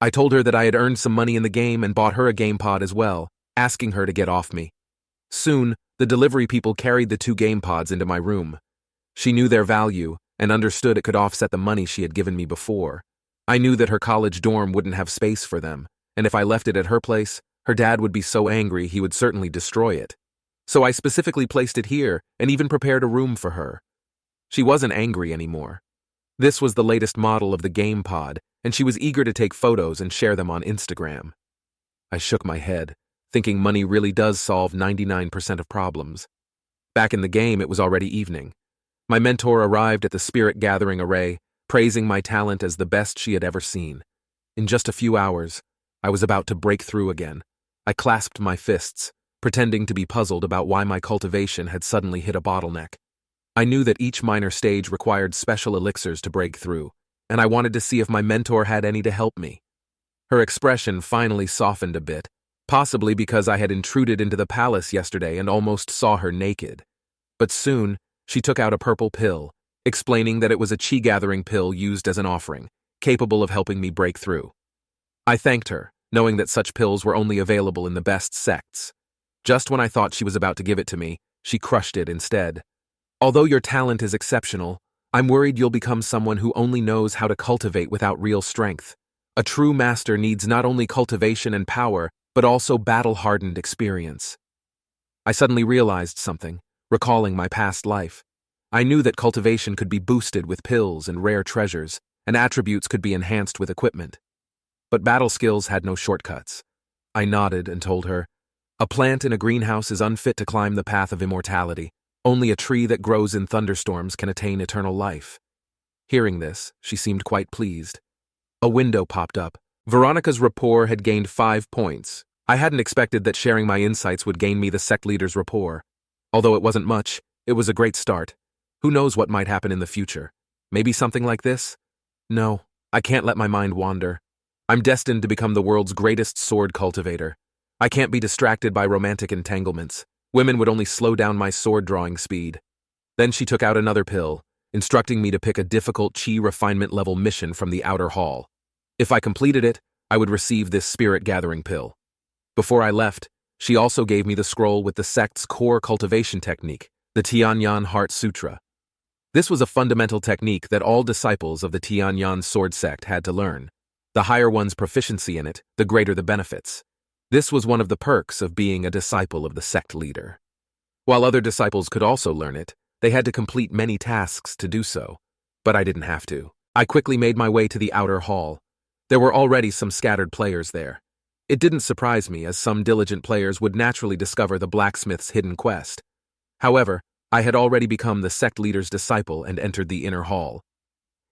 I told her that I had earned some money in the game and bought her a game pod as well, asking her to get off me. Soon, the delivery people carried the 2 game pods into my room. She knew their value and understood it could offset the money she had given me before. I knew that her college dorm wouldn't have space for them, and if I left it at her place, her dad would be so angry he would certainly destroy it. So I specifically placed it here and even prepared a room for her. She wasn't angry anymore. This was the latest model of the game pod, and she was eager to take photos and share them on Instagram. I shook my head, thinking money really does solve 99% of problems. Back in the game, it was already evening. My mentor arrived at the Spirit Gathering Array, praising my talent as the best she had ever seen. In just a few hours, I was about to break through again. I clasped my fists, pretending to be puzzled about why my cultivation had suddenly hit a bottleneck. I knew that each minor stage required special elixirs to break through, and I wanted to see if my mentor had any to help me. Her expression finally softened a bit, possibly because I had intruded into the palace yesterday and almost saw her naked. But soon, she took out a purple pill, explaining that it was a chi-gathering pill used as an offering, capable of helping me break through. I thanked her, knowing that such pills were only available in the best sects. Just when I thought she was about to give it to me, she crushed it instead. "Although your talent is exceptional, I'm worried you'll become someone who only knows how to cultivate without real strength. A true master needs not only cultivation and power, but also battle-hardened experience." I suddenly realized something, recalling my past life. I knew that cultivation could be boosted with pills and rare treasures, and attributes could be enhanced with equipment. But battle skills had no shortcuts. I nodded and told her, "A plant in a greenhouse is unfit to climb the path of immortality. Only a tree that grows in thunderstorms can attain eternal life." Hearing this, she seemed quite pleased. A window popped up. Veronica's rapport had gained 5 points. I hadn't expected that sharing my insights would gain me the sect leader's rapport. Although it wasn't much, it was a great start. Who knows what might happen in the future? Maybe something like this? No, I can't let my mind wander. I'm destined to become the world's greatest sword cultivator. I can't be distracted by romantic entanglements. Women would only slow down my sword-drawing speed. Then she took out another pill, instructing me to pick a difficult chi refinement level mission from the outer hall. If I completed it, I would receive this spirit-gathering pill. Before I left, she also gave me the scroll with the sect's core cultivation technique, the Tianyan Heart Sutra. This was a fundamental technique that all disciples of the Tianyan sword sect had to learn. The higher one's proficiency in it, the greater the benefits. This was one of the perks of being a disciple of the sect leader. While other disciples could also learn it, they had to complete many tasks to do so. But I didn't have to. I quickly made my way to the outer hall. There were already some scattered players there. It didn't surprise me, as some diligent players would naturally discover the blacksmith's hidden quest. However, I had already become the sect leader's disciple and entered the inner hall.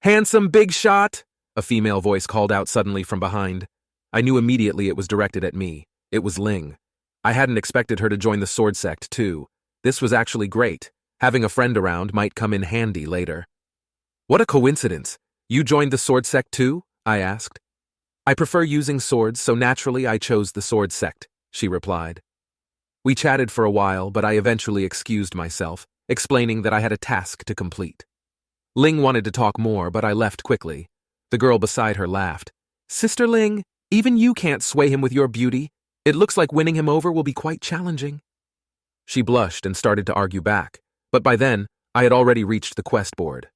"Handsome big shot!" a female voice called out suddenly from behind. I knew immediately it was directed at me. It was Ling. I hadn't expected her to join the sword sect, too. This was actually great. Having a friend around might come in handy later. "What a coincidence! You joined the sword sect, too?" I asked. "I prefer using swords, so naturally I chose the sword sect," she replied. We chatted for a while, but I eventually excused myself, explaining that I had a task to complete. Ling wanted to talk more, but I left quickly. The girl beside her laughed. "Sister Ling, even you can't sway him with your beauty. It looks like winning him over will be quite challenging." She blushed and started to argue back, but by then, I had already reached the quest board.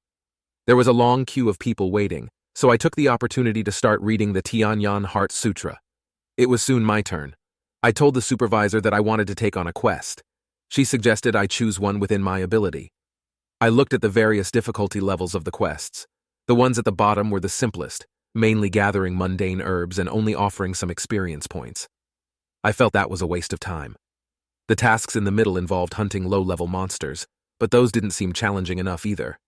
There was a long queue of people waiting, so I took the opportunity to start reading the Tianyan Heart Sutra. It was soon my turn. I told the supervisor that I wanted to take on a quest. She suggested I choose one within my ability. I looked at the various difficulty levels of the quests. The ones at the bottom were the simplest, mainly gathering mundane herbs and only offering some experience points. I felt that was a waste of time. The tasks in the middle involved hunting low-level monsters, but those didn't seem challenging enough either.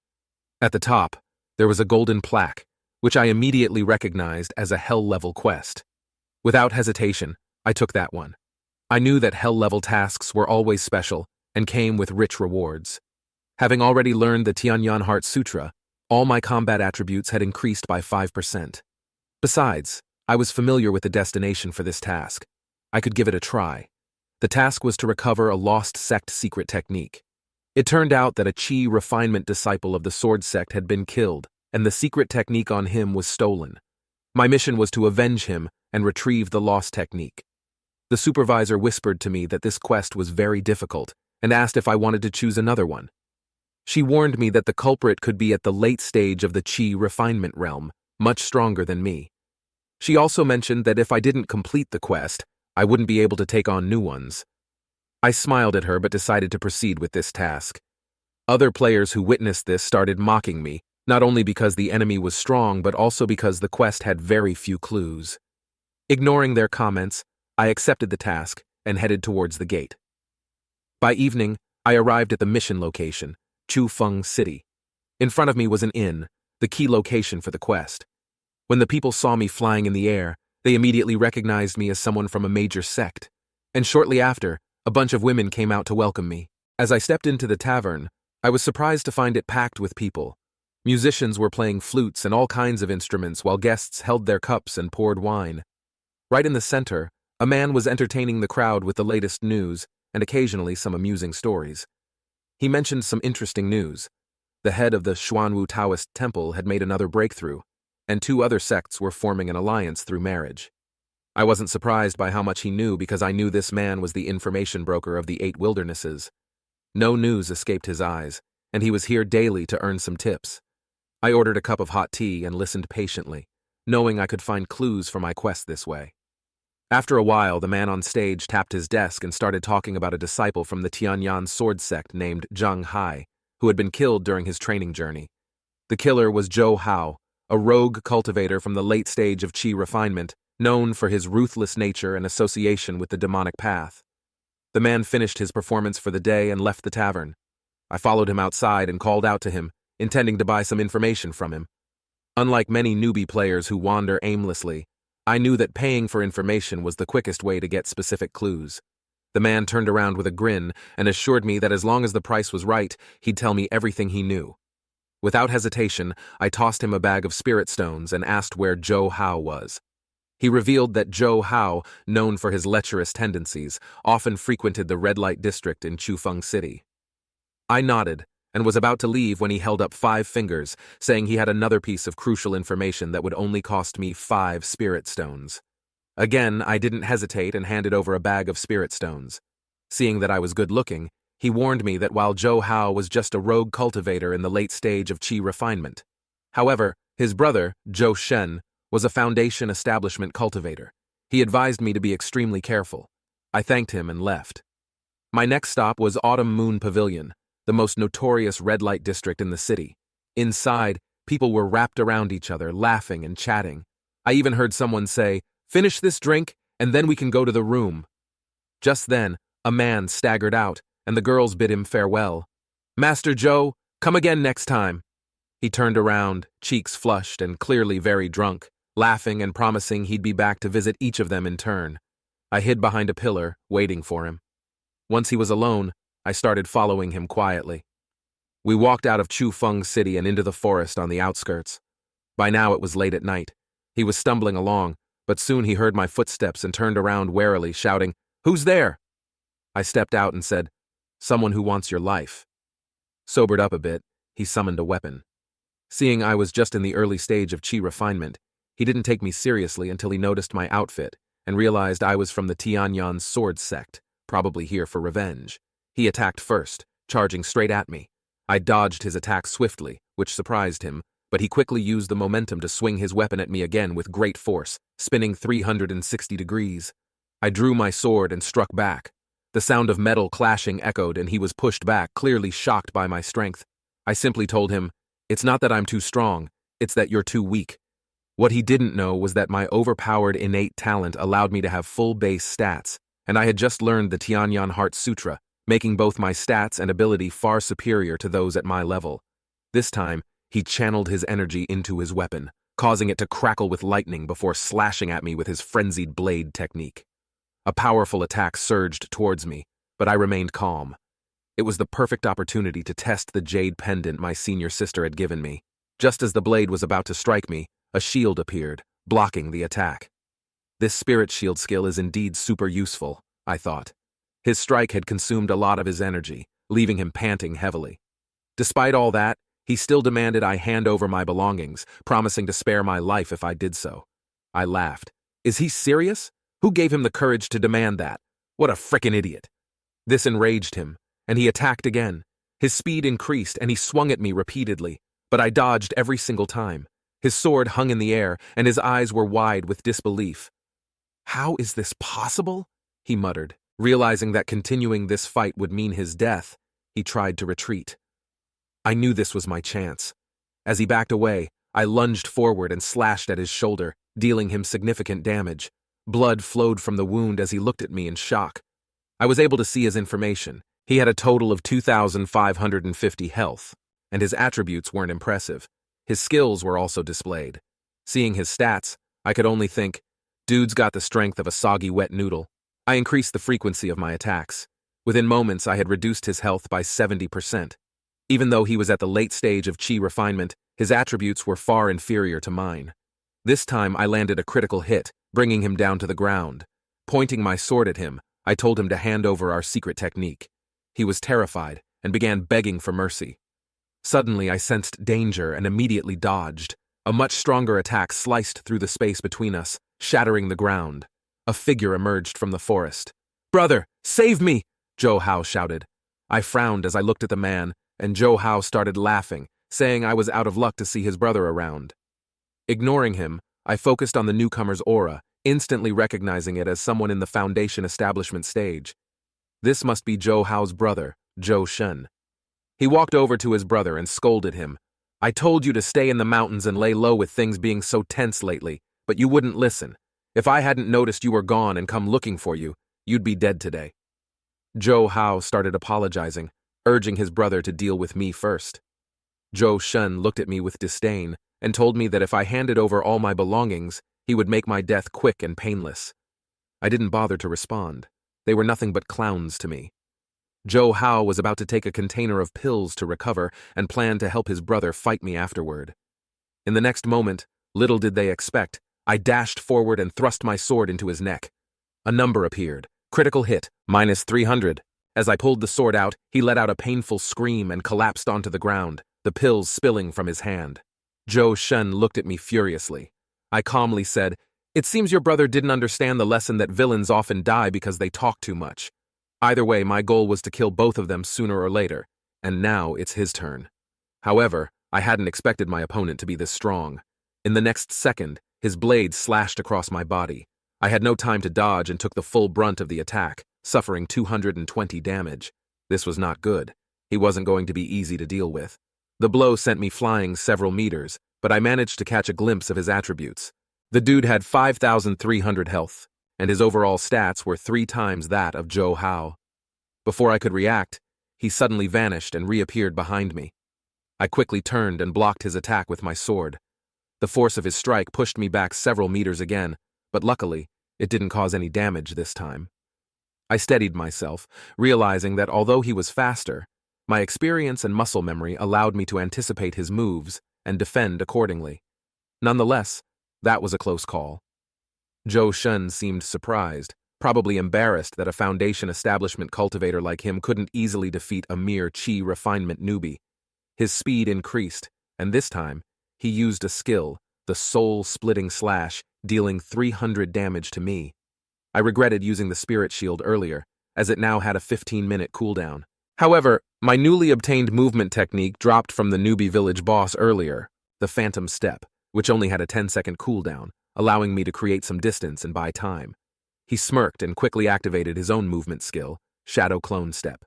At the top, there was a golden plaque, which I immediately recognized as a hell-level quest. Without hesitation, I took that one. I knew that hell-level tasks were always special and came with rich rewards. Having already learned the Tianyan Heart Sutra, all my combat attributes had increased by 5%. Besides, I was familiar with the destination for this task. I could give it a try. The task was to recover a lost sect secret technique. It turned out that a Qi refinement disciple of the sword sect had been killed, and the secret technique on him was stolen. My mission was to avenge him and retrieve the lost technique. The supervisor whispered to me that this quest was very difficult and asked if I wanted to choose another one. She warned me that the culprit could be at the late stage of the Qi refinement realm, much stronger than me. She also mentioned that if I didn't complete the quest, I wouldn't be able to take on new ones. I smiled at her but decided to proceed with this task. Other players who witnessed this started mocking me, not only because the enemy was strong but also because the quest had very few clues. Ignoring their comments, I accepted the task and headed towards the gate. By evening, I arrived at the mission location, Chufeng City. In front of me was an inn, the key location for the quest. When the people saw me flying in the air, they immediately recognized me as someone from a major sect. And shortly after, a bunch of women came out to welcome me. As I stepped into the tavern, I was surprised to find it packed with people. Musicians were playing flutes and all kinds of instruments while guests held their cups and poured wine. Right in the center, a man was entertaining the crowd with the latest news and occasionally some amusing stories. He mentioned some interesting news. The head of the Xuanwu Taoist temple had made another breakthrough, and 2 other sects were forming an alliance through marriage. I wasn't surprised by how much he knew because I knew this man was the information broker of the 8 wildernesses. No news escaped his eyes, and he was here daily to earn some tips. I ordered a cup of hot tea and listened patiently, knowing I could find clues for my quest this way. After a while, the man on stage tapped his desk and started talking about a disciple from the Tianyan sword sect named Zhang Hai, who had been killed during his training journey. The killer was Zhou Hao, a rogue cultivator from the late stage of Qi refinement, known for his ruthless nature and association with the demonic path. The man finished his performance for the day and left the tavern. I followed him outside and called out to him, intending to buy some information from him. Unlike many newbie players who wander aimlessly, I knew that paying for information was the quickest way to get specific clues. The man turned around with a grin and assured me that as long as the price was right, he'd tell me everything he knew. Without hesitation, I tossed him a bag of spirit stones and asked where Zhou Hao was. He revealed that Zhou Hao, known for his lecherous tendencies, often frequented the red light district in Chufeng City. I nodded and was about to leave when he held up 5 fingers, saying he had another piece of crucial information that would only cost me 5 spirit stones. Again, I didn't hesitate and handed over a bag of spirit stones. Seeing that I was good-looking, he warned me that while Zhou Hao was just a rogue cultivator in the late stage of Qi refinement. However, his brother, Zhou Shen, was a foundation establishment cultivator. He advised me to be extremely careful. I thanked him and left. My next stop was Autumn Moon Pavilion, the most notorious red light district in the city. Inside, people were wrapped around each other, laughing and chatting. I even heard someone say, "Finish this drink, and then we can go to the room." Just then, a man staggered out, and the girls bid him farewell. "Master Zhou, come again next time." He turned around, cheeks flushed and clearly very drunk, laughing and promising he'd be back to visit each of them in turn. I hid behind a pillar, waiting for him. Once he was alone, I started following him quietly. We walked out of Chufeng City and into the forest on the outskirts. By now it was late at night. He was stumbling along, but soon he heard my footsteps and turned around warily, shouting, "Who's there?" I stepped out and said, "Someone who wants your life." Sobered up a bit, he summoned a weapon. Seeing I was just in the early stage of chi refinement, he didn't take me seriously until he noticed my outfit and realized I was from the Tianyan sword sect, probably here for revenge. He attacked first, charging straight at me. I dodged his attack swiftly, which surprised him, but he quickly used the momentum to swing his weapon at me again with great force, spinning 360 degrees. I drew my sword and struck back. The sound of metal clashing echoed and he was pushed back, clearly shocked by my strength. I simply told him, "It's not that I'm too strong, it's that you're too weak." What he didn't know was that my overpowered innate talent allowed me to have full base stats, and I had just learned the Tianyan Heart Sutra, making both my stats and ability far superior to those at my level. This time, he channeled his energy into his weapon, causing it to crackle with lightning before slashing at me with his frenzied blade technique. A powerful attack surged towards me, but I remained calm. It was the perfect opportunity to test the jade pendant my senior sister had given me. Just as the blade was about to strike me, a shield appeared, blocking the attack. This spirit shield skill is indeed super useful, I thought. His strike had consumed a lot of his energy, leaving him panting heavily. Despite all that, he still demanded I hand over my belongings, promising to spare my life if I did so. I laughed. Is he serious? Who gave him the courage to demand that? What a frickin' idiot. This enraged him, and he attacked again. His speed increased and he swung at me repeatedly, but I dodged every single time. His sword hung in the air and his eyes were wide with disbelief. "How is this possible?" he muttered. Realizing that continuing this fight would mean his death, he tried to retreat. I knew this was my chance. As he backed away, I lunged forward and slashed at his shoulder, dealing him significant damage. Blood flowed from the wound as he looked at me in shock. I was able to see his information. He had a total of 2,550 health, and his attributes weren't impressive. His skills were also displayed. Seeing his stats, I could only think, dude's got the strength of a soggy wet noodle. I increased the frequency of my attacks. Within moments, I had reduced his health by 70%. Even though he was at the late stage of chi refinement, his attributes were far inferior to mine. This time, I landed a critical hit, bringing him down to the ground. Pointing my sword at him, I told him to hand over our secret technique. He was terrified and began begging for mercy. Suddenly, I sensed danger and immediately dodged. A much stronger attack sliced through the space between us, shattering the ground. A figure emerged from the forest. "Brother, save me!" Zhou Hao shouted. I frowned as I looked at the man, and Zhou Hao started laughing, saying I was out of luck to see his brother around. Ignoring him, I focused on the newcomer's aura, instantly recognizing it as someone in the Foundation establishment stage. This must be Zhou Hao's brother, Zhou Shen. He walked over to his brother and scolded him. "I told you to stay in the mountains and lay low with things being so tense lately, but you wouldn't listen. If I hadn't noticed you were gone and come looking for you, you'd be dead today." Zhou Hao started apologizing, urging his brother to deal with me first. Zhou Shen looked at me with disdain and told me that if I handed over all my belongings, he would make my death quick and painless. I didn't bother to respond. They were nothing but clowns to me. Zhou Hao was about to take a container of pills to recover and planned to help his brother fight me afterward. In the next moment, little did they expect, I dashed forward and thrust my sword into his neck. A number appeared. Critical hit, -300. As I pulled the sword out, he let out a painful scream and collapsed onto the ground, the pills spilling from his hand. Zhou Shen looked at me furiously. I calmly said, "It seems your brother didn't understand the lesson that villains often die because they talk too much. Either way, my goal was to kill both of them sooner or later, and now it's his turn." However, I hadn't expected my opponent to be this strong. In the next second, his blade slashed across my body. I had no time to dodge and took the full brunt of the attack, suffering 220 damage. This was not good. He wasn't going to be easy to deal with. The blow sent me flying several meters, but I managed to catch a glimpse of his attributes. The dude had 5,300 health, and his overall stats were 3 times that of Zhou Hao. Before I could react, he suddenly vanished and reappeared behind me. I quickly turned and blocked his attack with my sword. The force of his strike pushed me back several meters again, but luckily, it didn't cause any damage this time. I steadied myself, realizing that although he was faster, my experience and muscle memory allowed me to anticipate his moves and defend accordingly. Nonetheless, that was a close call. Zhou Shen seemed surprised, probably embarrassed that a foundation establishment cultivator like him couldn't easily defeat a mere chi refinement newbie. His speed increased, and this time, he used a skill, the soul-splitting slash, dealing 300 damage to me. I regretted using the spirit shield earlier, as it now had a 15-minute cooldown. However, my newly obtained movement technique dropped from the newbie village boss earlier, the Phantom Step, which only had a 10-second cooldown, allowing me to create some distance and buy time. He smirked and quickly activated his own movement skill, Shadow Clone Step.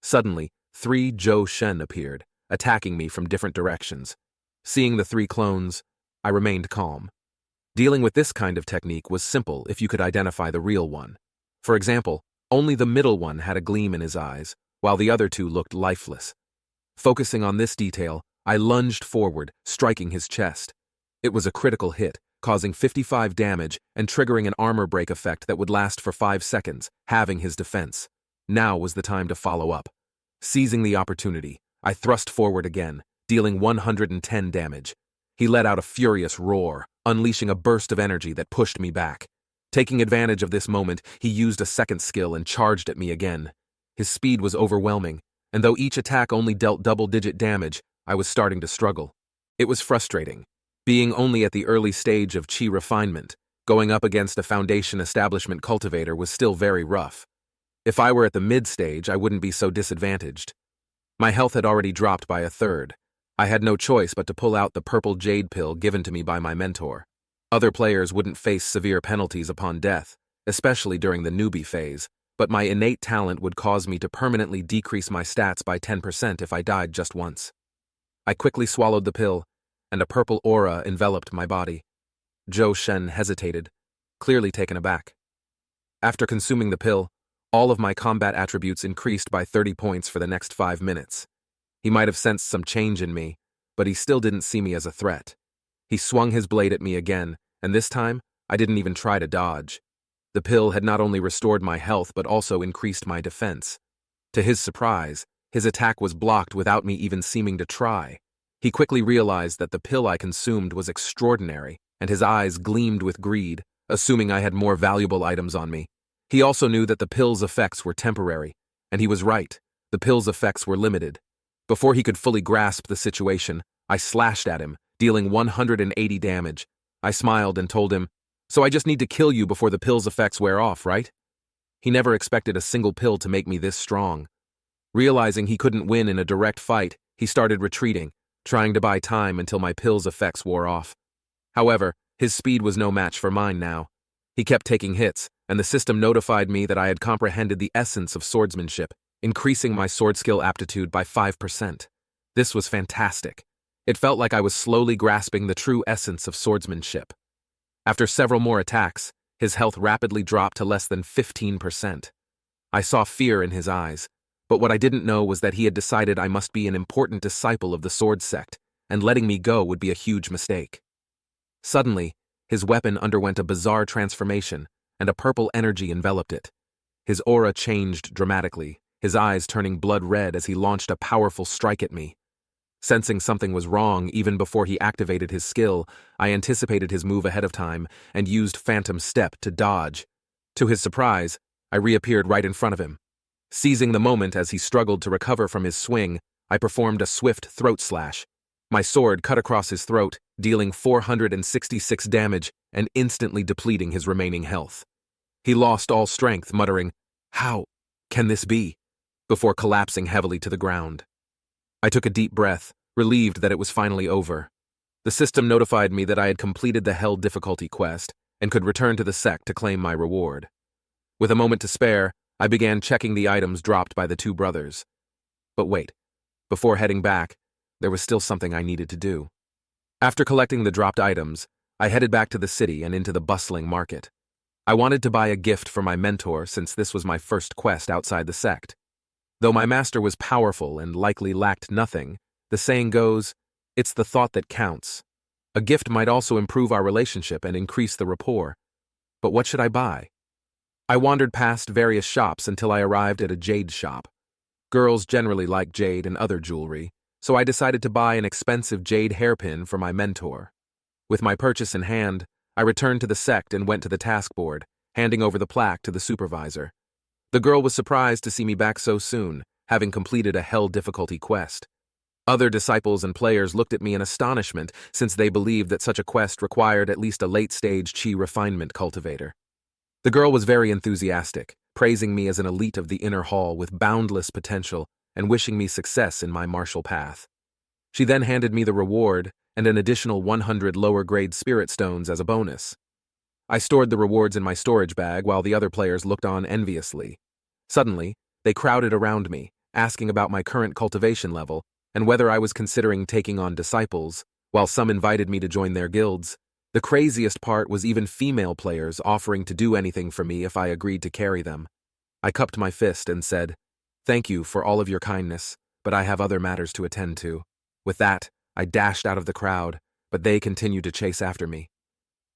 Suddenly, 3 Zhou Shen appeared, attacking me from different directions. Seeing the 3 clones, I remained calm. Dealing with this kind of technique was simple if you could identify the real one. For example, only the middle one had a gleam in his eyes, while the other 2 looked lifeless. Focusing on this detail, I lunged forward, striking his chest. It was a critical hit, causing 55 damage and triggering an armor break effect that would last for 5 seconds, halving his defense. Now was the time to follow up. Seizing the opportunity, I thrust forward again, dealing 110 damage. He let out a furious roar, unleashing a burst of energy that pushed me back. Taking advantage of this moment, he used a second skill and charged at me again. His speed was overwhelming, and though each attack only dealt double-digit damage, I was starting to struggle. It was frustrating. Being only at the early stage of chi refinement, going up against a foundation establishment cultivator was still very rough. If I were at the mid-stage, I wouldn't be so disadvantaged. My health had already dropped by a third. I had no choice but to pull out the purple jade pill given to me by my mentor. Other players wouldn't face severe penalties upon death, especially during the newbie phase, but my innate talent would cause me to permanently decrease my stats by 10% if I died just once. I quickly swallowed the pill, and a purple aura enveloped my body. Zhou Shen hesitated, clearly taken aback. After consuming the pill, all of my combat attributes increased by 30 points for the next 5 minutes. He might have sensed some change in me, but he still didn't see me as a threat. He swung his blade at me again, and this time, I didn't even try to dodge. The pill had not only restored my health but also increased my defense. To his surprise, his attack was blocked without me even seeming to try. He quickly realized that the pill I consumed was extraordinary, and his eyes gleamed with greed, assuming I had more valuable items on me. He also knew that the pill's effects were temporary, and he was right. The pill's effects were limited. Before he could fully grasp the situation, I slashed at him, dealing 180 damage. I smiled and told him, "So I just need to kill you before the pill's effects wear off, right?" He never expected a single pill to make me this strong. Realizing he couldn't win in a direct fight, he started retreating, trying to buy time until my pill's effects wore off. However, his speed was no match for mine now. He kept taking hits, and the system notified me that I had comprehended the essence of swordsmanship, increasing my sword skill aptitude by 5%. This was fantastic. It felt like I was slowly grasping the true essence of swordsmanship. After several more attacks, his health rapidly dropped to less than 15%. I saw fear in his eyes, but what I didn't know was that he had decided I must be an important disciple of the sword sect, and letting me go would be a huge mistake. Suddenly, his weapon underwent a bizarre transformation, and a purple energy enveloped it. His aura changed dramatically, his eyes turning blood red as he launched a powerful strike at me. Sensing something was wrong even before he activated his skill, I anticipated his move ahead of time and used Phantom Step to dodge. To his surprise, I reappeared right in front of him. Seizing the moment as he struggled to recover from his swing, I performed a swift throat slash. My sword cut across his throat, dealing 466 damage and instantly depleting his remaining health. He lost all strength, muttering, "How can this be?" before collapsing heavily to the ground. I took a deep breath, relieved that it was finally over. The system notified me that I had completed the Hell difficulty quest and could return to the sect to claim my reward. With a moment to spare, I began checking the items dropped by the 2 brothers. But wait, before heading back, there was still something I needed to do. After collecting the dropped items, I headed back to the city and into the bustling market. I wanted to buy a gift for my mentor since this was my first quest outside the sect. Though my master was powerful and likely lacked nothing, the saying goes, "It's the thought that counts." A gift might also improve our relationship and increase the rapport. But what should I buy? I wandered past various shops until I arrived at a jade shop. Girls generally like jade and other jewelry, so I decided to buy an expensive jade hairpin for my mentor. With my purchase in hand, I returned to the sect and went to the task board, handing over the plaque to the supervisor. The girl was surprised to see me back so soon, having completed a hell difficulty quest. Other disciples and players looked at me in astonishment, since they believed that such a quest required at least a late-stage chi refinement cultivator. The girl was very enthusiastic, praising me as an elite of the inner hall with boundless potential and wishing me success in my martial path. She then handed me the reward and an additional 100 lower-grade spirit stones as a bonus. I stored the rewards in my storage bag while the other players looked on enviously. Suddenly, they crowded around me, asking about my current cultivation level and whether I was considering taking on disciples, while some invited me to join their guilds. The craziest part was even female players offering to do anything for me if I agreed to carry them. I cupped my fist and said, "Thank you for all of your kindness, but I have other matters to attend to." With that, I dashed out of the crowd, but they continued to chase after me.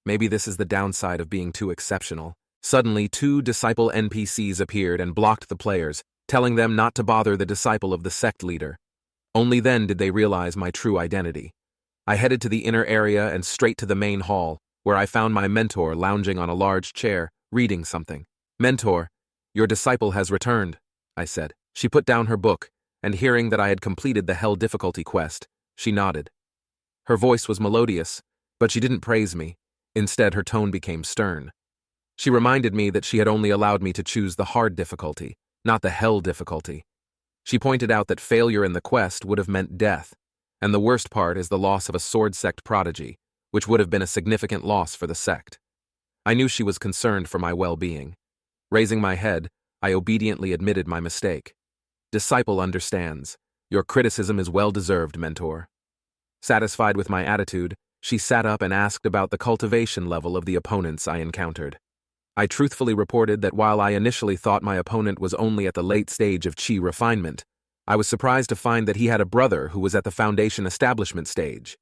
Maybe this is the downside of being too exceptional. Suddenly, 2 disciple NPCs appeared and blocked the players, telling them not to bother the disciple of the sect leader. Only then did they realize my true identity. I headed to the inner area and straight to the main hall, where I found my mentor lounging on a large chair, reading something. "Mentor, your disciple has returned," I said. She put down her book, and hearing that I had completed the hell difficulty quest, she nodded. Her voice was melodious, but she didn't praise me. Instead, her tone became stern. She reminded me that she had only allowed me to choose the hard difficulty, not the hell difficulty. She pointed out that failure in the quest would have meant death, and the worst part is the loss of a sword sect prodigy, which would have been a significant loss for the sect. I knew she was concerned for my well-being. Raising my head, I obediently admitted my mistake. "Disciple understands. Your criticism is well-deserved, mentor." Satisfied with my attitude, she sat up and asked about the cultivation level of the opponents I encountered. I truthfully reported that while I initially thought my opponent was only at the late stage of chi refinement, I was surprised to find that he had a brother who was at the foundation establishment stage.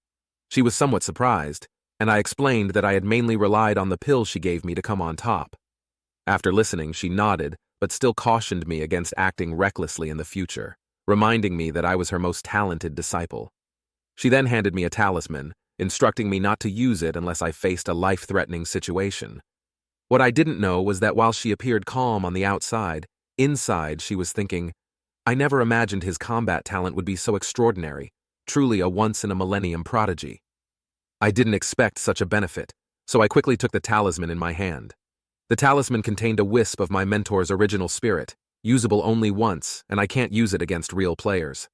She was somewhat surprised, and I explained that I had mainly relied on the pill she gave me to come on top. After listening, she nodded, but still cautioned me against acting recklessly in the future, reminding me that I was her most talented disciple. She then handed me a talisman, instructing me not to use it unless I faced a life-threatening situation. What I didn't know was that while she appeared calm on the outside, inside she was thinking, "I never imagined his combat talent would be so extraordinary, truly a once-in-a-millennium prodigy." I didn't expect such a benefit, so I quickly took the talisman in my hand. The talisman contained a wisp of my mentor's original spirit, usable only once, and I can't use it against real players.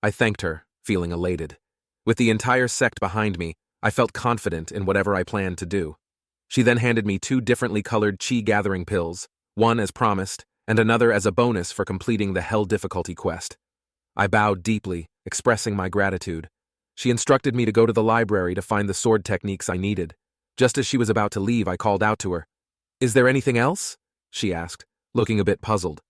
I thanked her, feeling elated. With the entire sect behind me, I felt confident in whatever I planned to do. She then handed me 2 differently colored chi-gathering pills, one as promised, and another as a bonus for completing the hell difficulty quest. I bowed deeply, expressing my gratitude. She instructed me to go to the library to find the sword techniques I needed. Just as she was about to leave, I called out to her. "Is there anything else?" she asked, looking a bit puzzled.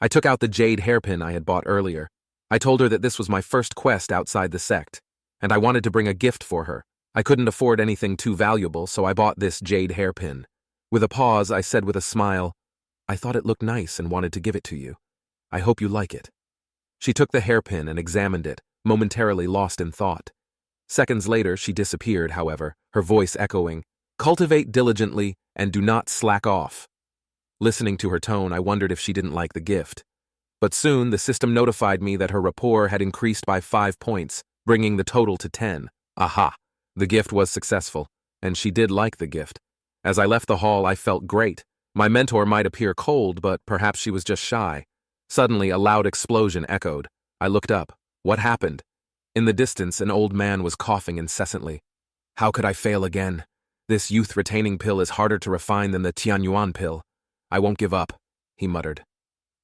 I took out the jade hairpin I had bought earlier. I told her that this was my first quest outside the sect, and I wanted to bring a gift for her. I couldn't afford anything too valuable, so I bought this jade hairpin. With a pause, I said with a smile, "I thought it looked nice and wanted to give it to you. I hope you like it." She took the hairpin and examined it, momentarily lost in thought. Seconds later, she disappeared, however, her voice echoing, "Cultivate diligently and do not slack off." Listening to her tone, I wondered if she didn't like the gift. But soon, the system notified me that her rapport had increased by 5 points, bringing the total to 10. Aha! The gift was successful, and she did like the gift. As I left the hall, I felt great. My mentor might appear cold, but perhaps she was just shy. Suddenly, a loud explosion echoed. I looked up. What happened? In the distance, an old man was coughing incessantly. How could I fail again? This youth-retaining pill is harder to refine than the Tianyuan pill. I won't give up, he muttered.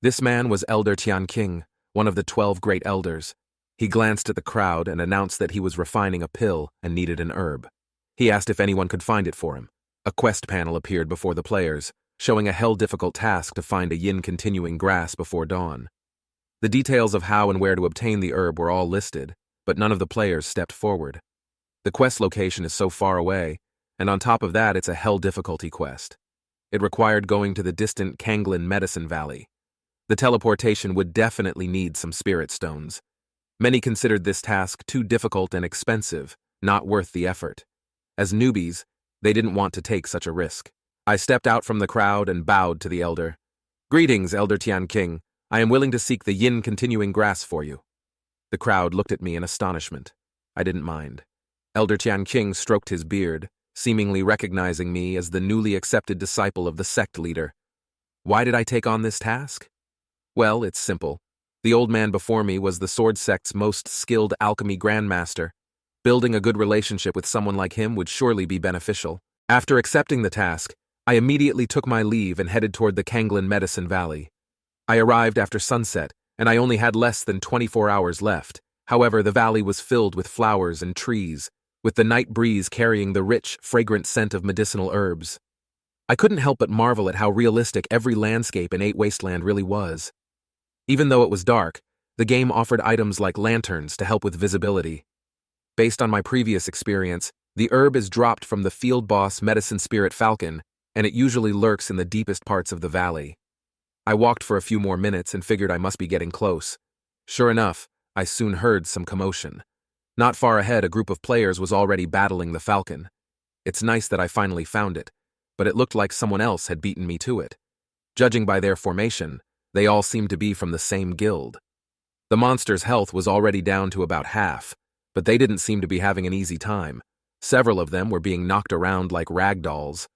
This man was Elder Tian King, one of the 12 great elders. He glanced at the crowd and announced that he was refining a pill and needed an herb. He asked if anyone could find it for him. A quest panel appeared before the players, showing a hell-difficult task to find a yin-continuing grass before dawn. The details of how and where to obtain the herb were all listed, but none of the players stepped forward. The quest location is so far away, and on top of that it's a hell difficulty quest. It required going to the distant Kanglin Medicine Valley. The teleportation would definitely need some spirit stones. Many considered this task too difficult and expensive, not worth the effort. As newbies, they didn't want to take such a risk. I stepped out from the crowd and bowed to the elder. "Greetings, Elder Tian King. I am willing to seek the yin continuing grass for you." The crowd looked at me in astonishment. I didn't mind. Elder Tian King stroked his beard, seemingly recognizing me as the newly accepted disciple of the sect leader. Why did I take on this task? Well, it's simple. The old man before me was the sword sect's most skilled alchemy grandmaster. Building a good relationship with someone like him would surely be beneficial. After accepting the task, I immediately took my leave and headed toward the Kanglin Medicine Valley. I arrived after sunset, and I only had less than 24 hours left. However, the valley was filled with flowers and trees, with the night breeze carrying the rich, fragrant scent of medicinal herbs. I couldn't help but marvel at how realistic every landscape in 8 Wasteland really was. Even though it was dark, the game offered items like lanterns to help with visibility. Based on my previous experience, the herb is dropped from the field boss Medicine Spirit Falcon, and it usually lurks in the deepest parts of the valley. I walked for a few more minutes and figured I must be getting close. Sure enough, I soon heard some commotion. Not far ahead, a group of players was already battling the falcon. It's nice that I finally found it, but it looked like someone else had beaten me to it. Judging by their formation, they all seemed to be from the same guild. The monster's health was already down to about half, but they didn't seem to be having an easy time. Several of them were being knocked around like rag dolls.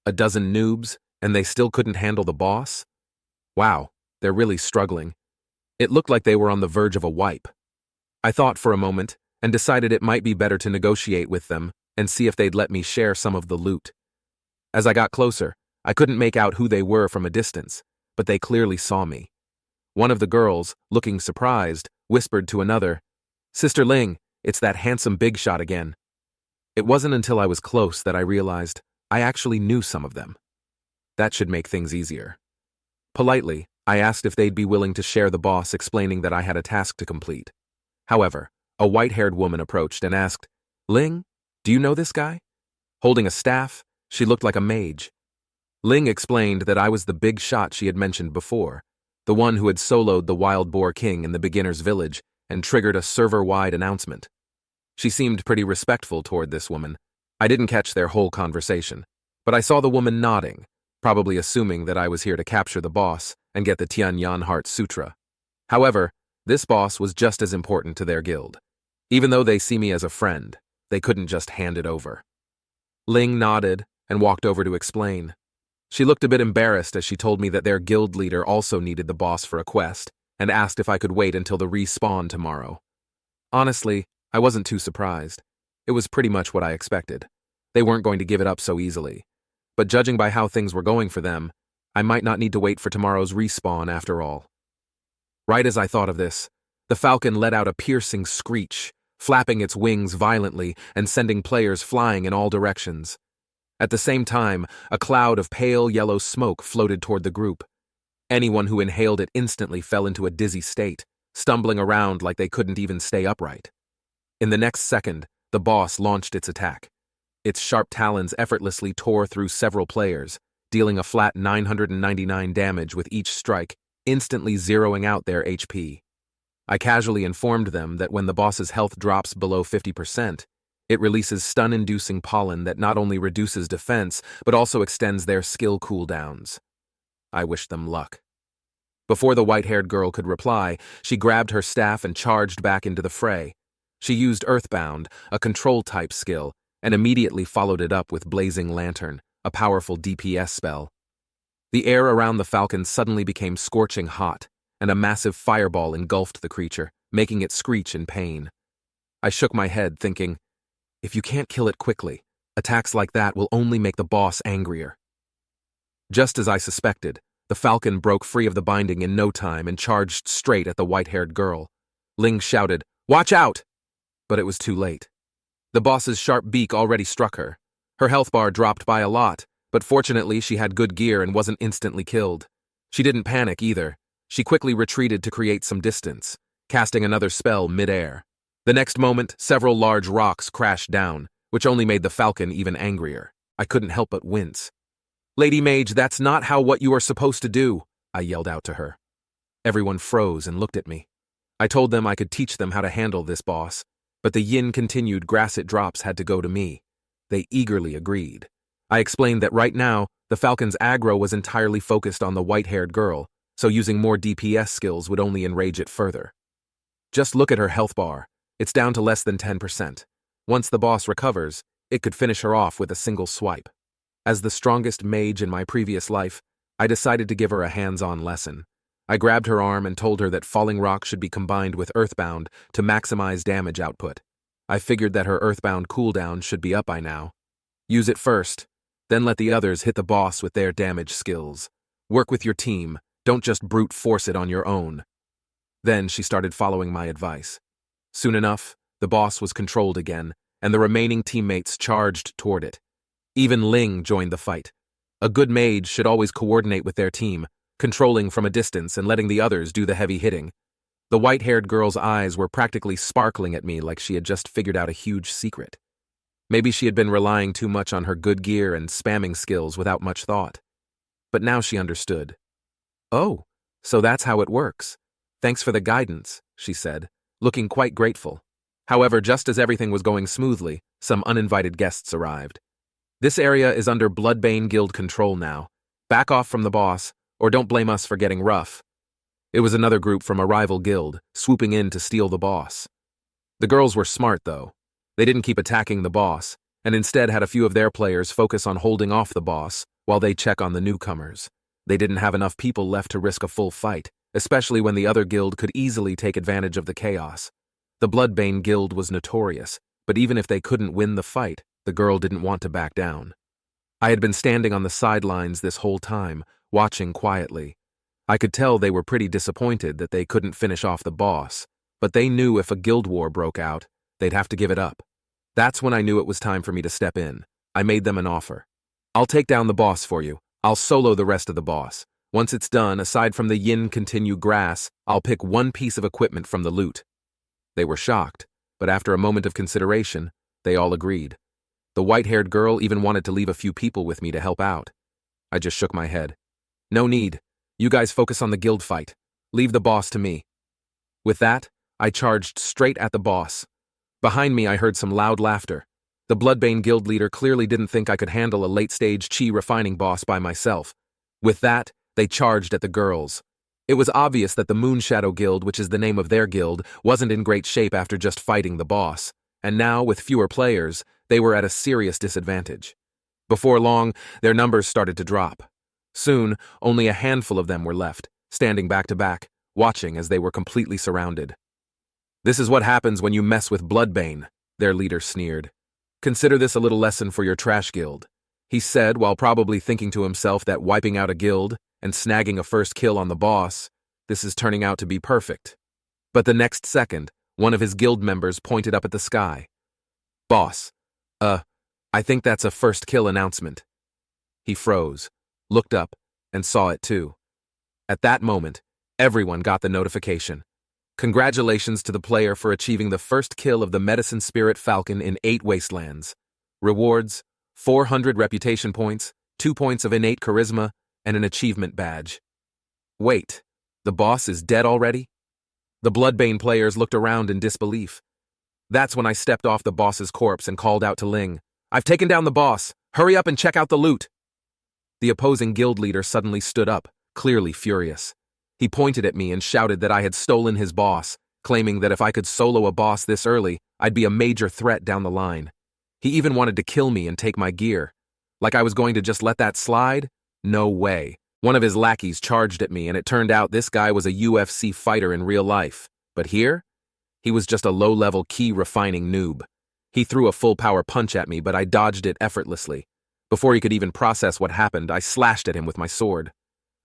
A dozen noobs, and they still couldn't handle the boss? Wow, they're really struggling. It looked like they were on the verge of a wipe. I thought for a moment, and decided it might be better to negotiate with them and see if they'd let me share some of the loot. As I got closer, I couldn't make out who they were from a distance, but they clearly saw me. One of the girls, looking surprised, whispered to another, "Sister Ling, it's that handsome big shot again." It wasn't until I was close that I realized I actually knew some of them. That should make things easier. Politely, I asked if they'd be willing to share the boss, explaining that I had a task to complete. However, a white-haired woman approached and asked, "Ling, do you know this guy?" Holding a staff, she looked like a mage. Ling explained that I was the big shot she had mentioned before, the one who had soloed the Wild Boar King in the beginner's village and triggered a server-wide announcement. She seemed pretty respectful toward this woman. I didn't catch their whole conversation, but I saw the woman nodding, probably assuming that I was here to capture the boss and get the Tianyan Heart Sutra. However, this boss was just as important to their guild. Even though they see me as a friend, they couldn't just hand it over. Ling nodded and walked over to explain. She looked a bit embarrassed as she told me that their guild leader also needed the boss for a quest and asked if I could wait until the respawn tomorrow. Honestly, I wasn't too surprised. It was pretty much what I expected. They weren't going to give it up so easily. But judging by how things were going for them, I might not need to wait for tomorrow's respawn after all. Right as I thought of this, the falcon let out a piercing screech, flapping its wings violently and sending players flying in all directions. At the same time, a cloud of pale yellow smoke floated toward the group. Anyone who inhaled it instantly fell into a dizzy state, stumbling around like they couldn't even stay upright. In the next second, the boss launched its attack. Its sharp talons effortlessly tore through several players, dealing a flat 999 damage with each strike, instantly zeroing out their HP. I casually informed them that when the boss's health drops below 50%, it releases stun-inducing pollen that not only reduces defense, but also extends their skill cooldowns. I wished them luck. Before the white-haired girl could reply, she grabbed her staff and charged back into the fray. She used Earthbound, a control-type skill, and immediately followed it up with Blazing Lantern, a powerful DPS spell. The air around the falcon suddenly became scorching hot, and a massive fireball engulfed the creature, making it screech in pain. I shook my head, thinking, if you can't kill it quickly, attacks like that will only make the boss angrier. Just as I suspected, the falcon broke free of the binding in no time and charged straight at the white-haired girl. Ling shouted, "Watch out!" But it was too late. The boss's sharp beak already struck her. Her health bar dropped by a lot, but fortunately she had good gear and wasn't instantly killed. She didn't panic either. She quickly retreated to create some distance, casting another spell mid-air. The next moment, several large rocks crashed down, which only made the falcon even angrier. I couldn't help but wince. "Lady Mage, that's not what you are supposed to do," I yelled out to her. Everyone froze and looked at me. I told them I could teach them how to handle this boss, but the yin continued grass it drops had to go to me. They eagerly agreed. I explained that right now, the Falcon's aggro was entirely focused on the white-haired girl, so using more DPS skills would only enrage it further. Just look at her health bar. It's down to less than 10%. Once the boss recovers, it could finish her off with a single swipe. As the strongest mage in my previous life, I decided to give her a hands-on lesson. I grabbed her arm and told her that Falling Rock should be combined with Earthbound to maximize damage output. I figured that her Earthbound cooldown should be up by now. Use it first, then let the others hit the boss with their damage skills. Work with your team, don't just brute force it on your own. Then she started following my advice. Soon enough, the boss was controlled again, and the remaining teammates charged toward it. Even Ling joined the fight. A good mage should always coordinate with their team, controlling from a distance and letting the others do the heavy hitting. The white-haired girl's eyes were practically sparkling at me like she had just figured out a huge secret. Maybe she had been relying too much on her good gear and spamming skills without much thought. But now she understood. "Oh, so that's how it works. Thanks for the guidance," she said, looking quite grateful. However, just as everything was going smoothly, some uninvited guests arrived. "This area is under Bloodbane Guild control now. Back off from the boss, or don't blame us for getting rough." It was another group from a rival guild, swooping in to steal the boss. The girls were smart, though. They didn't keep attacking the boss, and instead had a few of their players focus on holding off the boss while they check on the newcomers. They didn't have enough people left to risk a full fight, especially when the other guild could easily take advantage of the chaos. The Bloodbane Guild was notorious, but even if they couldn't win the fight, the girl didn't want to back down. I had been standing on the sidelines this whole time, watching quietly. I could tell they were pretty disappointed that they couldn't finish off the boss, but they knew if a guild war broke out, they'd have to give it up. That's when I knew it was time for me to step in. I made them an offer. "I'll take down the boss for you. I'll solo the rest of the boss. Once it's done, aside from the yin continue grass, I'll pick one piece of equipment from the loot." They were shocked, but after a moment of consideration, they all agreed. The white-haired girl even wanted to leave a few people with me to help out. I just shook my head. "No need. You guys focus on the guild fight. Leave the boss to me." With that, I charged straight at the boss. Behind me, I heard some loud laughter. The Bloodbane Guild leader clearly didn't think I could handle a late-stage chi refining boss by myself. With that, they charged at the girls. It was obvious that the Moonshadow Guild, which is the name of their guild, wasn't in great shape after just fighting the boss, and now, with fewer players, they were at a serious disadvantage. Before long, their numbers started to drop. Soon, only a handful of them were left, standing back to back, watching as they were completely surrounded. "This is what happens when you mess with Bloodbane," their leader sneered. "Consider this a little lesson for your trash guild," he said while probably thinking to himself that wiping out a guild and snagging a first kill on the boss, this is turning out to be perfect. But the next second, one of his guild members pointed up at the sky. "Boss, I think that's a first kill announcement." He froze, looked up, and saw it too. At that moment, everyone got the notification. "Congratulations to the player for achieving the first kill of the Medicine Spirit Falcon in 8 Wastelands. Rewards, 400 reputation points, 2 points of innate charisma, and an achievement badge." Wait, the boss is dead already? The Bloodbane players looked around in disbelief. That's when I stepped off the boss's corpse and called out to Ling, "I've taken down the boss. Hurry up and check out the loot." The opposing guild leader suddenly stood up, clearly furious. He pointed at me and shouted that I had stolen his boss, claiming that if I could solo a boss this early, I'd be a major threat down the line. He even wanted to kill me and take my gear. Like I was going to just let that slide? No way. One of his lackeys charged at me, and it turned out this guy was a UFC fighter in real life. But here? He was just a low-level key-refining noob. He threw a full-power punch at me, but I dodged it effortlessly. Before he could even process what happened, I slashed at him with my sword.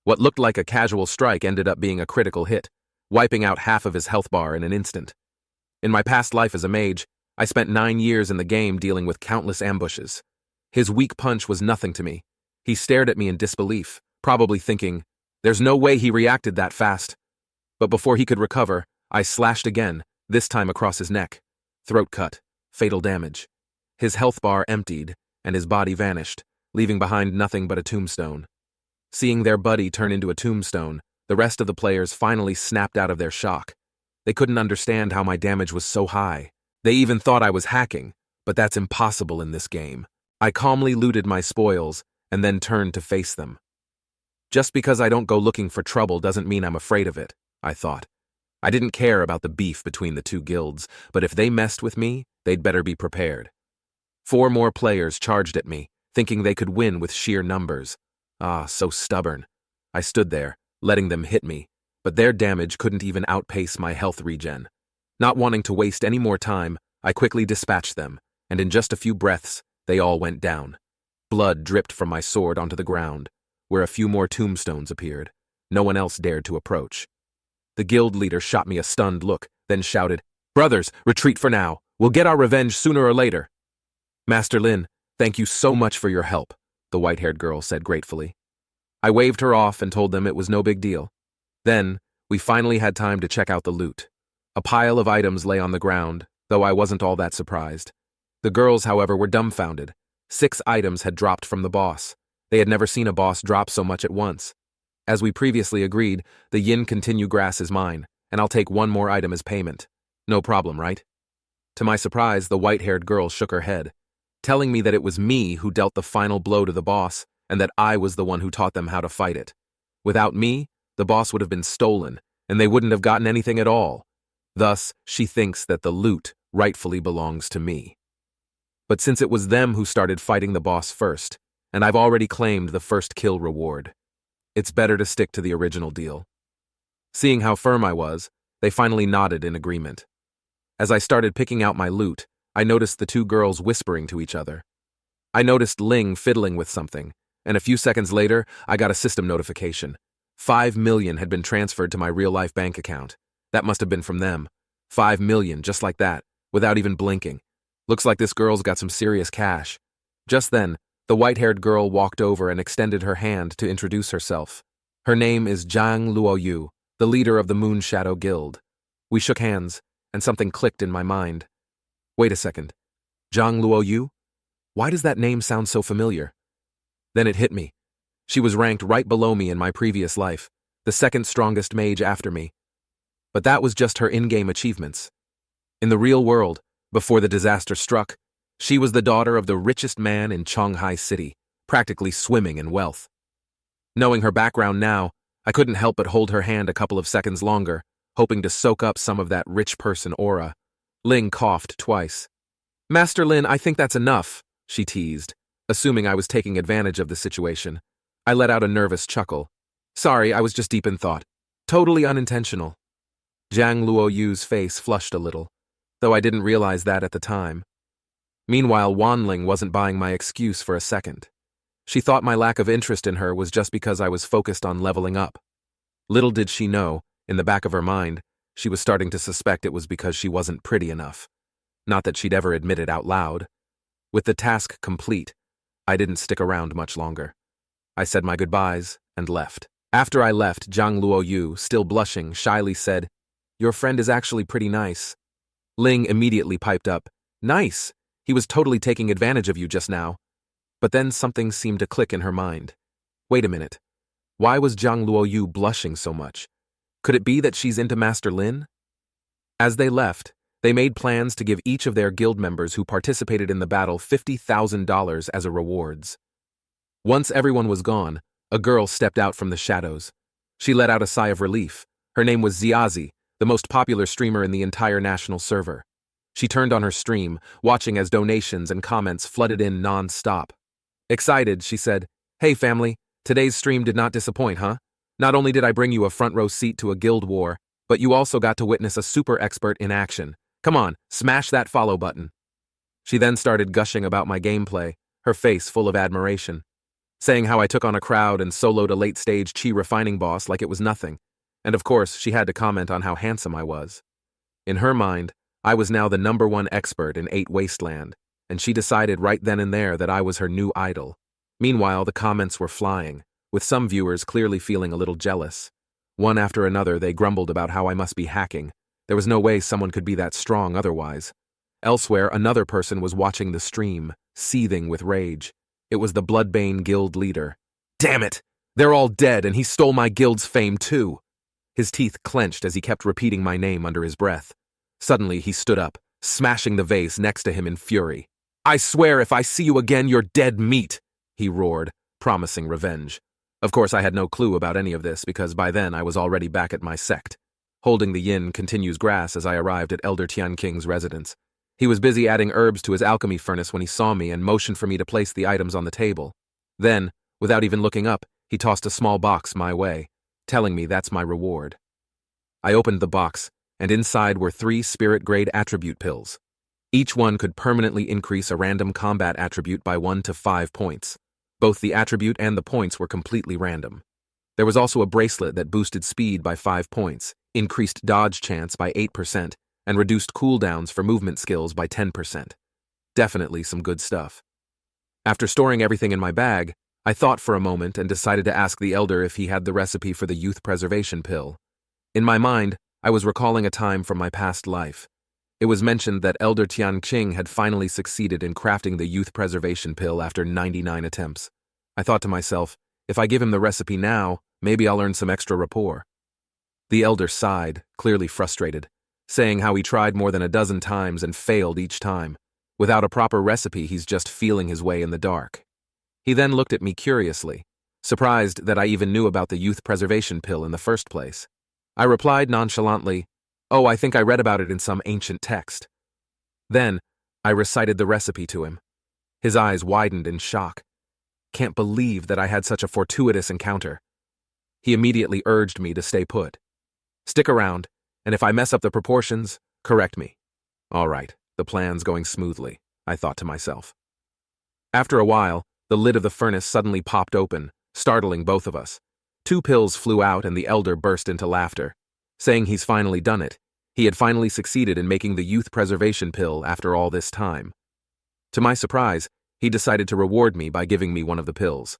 What looked like a casual strike ended up being a critical hit, wiping out half of his health bar in an instant. In my past life as a mage, I spent 9 years in the game dealing with countless ambushes. His weak punch was nothing to me. He stared at me in disbelief, probably thinking, "There's no way he reacted that fast." But before he could recover, I slashed again, this time across his neck. Throat cut, fatal damage. His health bar emptied, and his body vanished, leaving behind nothing but a tombstone. Seeing their buddy turn into a tombstone, the rest of the players finally snapped out of their shock. They couldn't understand how my damage was so high. They even thought I was hacking, but that's impossible in this game. I calmly looted my spoils and then turned to face them. Just because I don't go looking for trouble doesn't mean I'm afraid of it, I thought. I didn't care about the beef between the two guilds, but if they messed with me, they'd better be prepared. 4 more players charged at me, thinking they could win with sheer numbers. Ah, so stubborn. I stood there, letting them hit me, but their damage couldn't even outpace my health regen. Not wanting to waste any more time, I quickly dispatched them, and in just a few breaths, they all went down. Blood dripped from my sword onto the ground, where a few more tombstones appeared. No one else dared to approach. The guild leader shot me a stunned look, then shouted, "Brothers, retreat for now. We'll get our revenge sooner or later." "Master Lin, thank you so much for your help," the white-haired girl said gratefully. I waved her off and told them it was no big deal. Then, we finally had time to check out the loot. A pile of items lay on the ground, though I wasn't all that surprised. The girls, however, were dumbfounded. 6 items had dropped from the boss. They had never seen a boss drop so much at once. As we previously agreed, the yin continue grass is mine, and I'll take 1 more item as payment. No problem, right? To my surprise, the white-haired girl shook her head, telling me that it was me who dealt the final blow to the boss, and that I was the one who taught them how to fight it. Without me, the boss would have been stolen, and they wouldn't have gotten anything at all. Thus, she thinks that the loot rightfully belongs to me. But since it was them who started fighting the boss first, and I've already claimed the first kill reward, it's better to stick to the original deal. Seeing how firm I was, they finally nodded in agreement. As I started picking out my loot, I noticed the 2 girls whispering to each other. I noticed Ling fiddling with something, and a few seconds later, I got a system notification. 5 million had been transferred to my real-life bank account. That must have been from them. 5 million, just like that, without even blinking. Looks like this girl's got some serious cash. Just then, the white-haired girl walked over and extended her hand to introduce herself. Her name is Zhang Luoyu, the leader of the Moon Shadow Guild. We shook hands, and something clicked in my mind. Wait a second. Zhang Luoyu? Why does that name sound so familiar? Then it hit me. She was ranked right below me in my previous life, the 2nd strongest mage after me. But that was just her in-game achievements. In the real world, before the disaster struck, she was the daughter of the richest man in Shanghai City, practically swimming in wealth. Knowing her background now, I couldn't help but hold her hand a couple of seconds longer, hoping to soak up some of that rich person aura. Ling coughed twice. "Master Lin, I think that's enough," she teased, assuming I was taking advantage of the situation. I let out a nervous chuckle. "Sorry, I was just deep in thought. Totally unintentional." Zhang Luoyu's face flushed a little, though I didn't realize that at the time. Meanwhile, Wanling wasn't buying my excuse for a second. She thought my lack of interest in her was just because I was focused on leveling up. Little did she know, in the back of her mind, she was starting to suspect it was because she wasn't pretty enough. Not that she'd ever admit it out loud. With the task complete, I didn't stick around much longer. I said my goodbyes and left. After I left, Zhang Luoyu, still blushing, shyly said, "Your friend is actually pretty nice." Ling immediately piped up, "Nice? He was totally taking advantage of you just now." But then something seemed to click in her mind. Wait a minute. Why was Zhang Luoyu blushing so much? Could it be that she's into Master Lin? As they left, they made plans to give each of their guild members who participated in the battle $50,000 as a rewards. Once everyone was gone, a girl stepped out from the shadows. She let out a sigh of relief. Her name was Ziazi, the most popular streamer in the entire national server. She turned on her stream, watching as donations and comments flooded in non-stop. Excited, she said, "Hey family, today's stream did not disappoint, huh? Not only did I bring you a front row seat to a guild war, but you also got to witness a super expert in action. Come on, smash that follow button." She then started gushing about my gameplay, her face full of admiration, saying how I took on a crowd and soloed a late-stage chi refining boss like it was nothing. And of course, she had to comment on how handsome I was. In her mind, I was now the #1 expert in 8 Wasteland, and she decided right then and there that I was her new idol. Meanwhile, the comments were flying, with some viewers clearly feeling a little jealous. One after another, they grumbled about how I must be hacking. There was no way someone could be that strong otherwise. Elsewhere, another person was watching the stream, seething with rage. It was the Bloodbane guild leader. "Damn it! They're all dead, and he stole my guild's fame too." His teeth clenched as he kept repeating my name under his breath. Suddenly, he stood up, smashing the vase next to him in fury. I swear if I see you again, you're dead meat, he roared, promising revenge. Of course, I had no clue about any of this because by then I was already back at my sect. Holding the yin continues grass as I arrived at Elder Tian Qing's residence. He was busy adding herbs to his alchemy furnace when he saw me and motioned for me to place the items on the table. Then, without even looking up, he tossed a small box my way, telling me that's my reward. I opened the box, and inside were 3 spirit-grade attribute pills. Each one could permanently increase a random combat attribute by 1 to 5 points. Both the attribute and the points were completely random. There was also a bracelet that boosted speed by 5 points, increased dodge chance by 8%, and reduced cooldowns for movement skills by 10%. Definitely some good stuff. After storing everything in my bag, I thought for a moment and decided to ask the elder if he had the recipe for the youth preservation pill. In my mind, I was recalling a time from my past life. It was mentioned that Elder Tian Qing had finally succeeded in crafting the youth preservation pill after 99 attempts. I thought to myself, if I give him the recipe now, maybe I'll earn some extra rapport. The elder sighed, clearly frustrated, saying how he tried more than a dozen times and failed each time. Without a proper recipe, he's just feeling his way in the dark. He then looked at me curiously, surprised that I even knew about the youth preservation pill in the first place. I replied nonchalantly, "Oh, I think I read about it in some ancient text." Then, I recited the recipe to him. His eyes widened in shock. Can't believe that I had such a fortuitous encounter. He immediately urged me to stay put. Stick around, and if I mess up the proportions, correct me. All right, the plan's going smoothly, I thought to myself. After a while, the lid of the furnace suddenly popped open, startling both of us. 2 pills flew out and the elder burst into laughter, saying he's finally done it. He had finally succeeded in making the youth preservation pill after all this time. To my surprise, he decided to reward me by giving me one of the pills.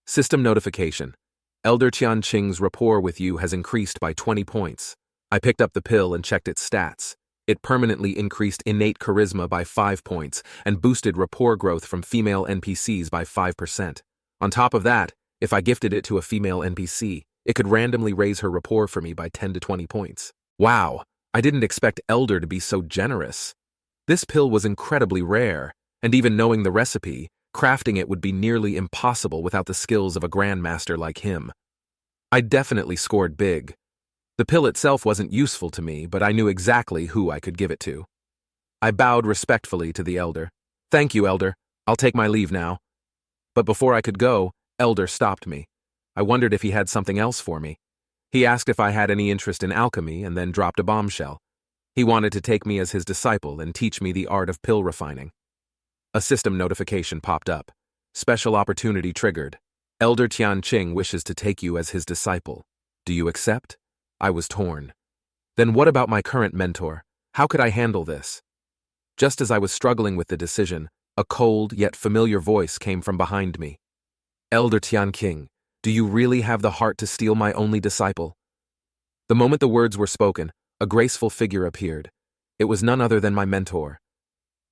System notification. Elder Tian Qing's rapport with you has increased by 20 points. I picked up the pill and checked its stats. It permanently increased innate charisma by 5 points and boosted rapport growth from female NPCs by 5%. On top of that, if I gifted it to a female NPC, it could randomly raise her rapport for me by 10 to 20 points. Wow, I didn't expect Elder to be so generous. This pill was incredibly rare, and even knowing the recipe, crafting it would be nearly impossible without the skills of a grandmaster like him. I definitely scored big. The pill itself wasn't useful to me, but I knew exactly who I could give it to. I bowed respectfully to the elder. "Thank you, Elder. I'll take my leave now." But before I could go, Elder stopped me. I wondered if he had something else for me. He asked if I had any interest in alchemy and then dropped a bombshell. He wanted to take me as his disciple and teach me the art of pill refining. A system notification popped up. Special opportunity triggered. Elder Tian Qing wishes to take you as his disciple. Do you accept? I was torn. Then what about my current mentor? How could I handle this? Just as I was struggling with the decision, a cold yet familiar voice came from behind me. Elder Tian Qing, do you really have the heart to steal my only disciple? The moment the words were spoken, a graceful figure appeared. It was none other than my mentor.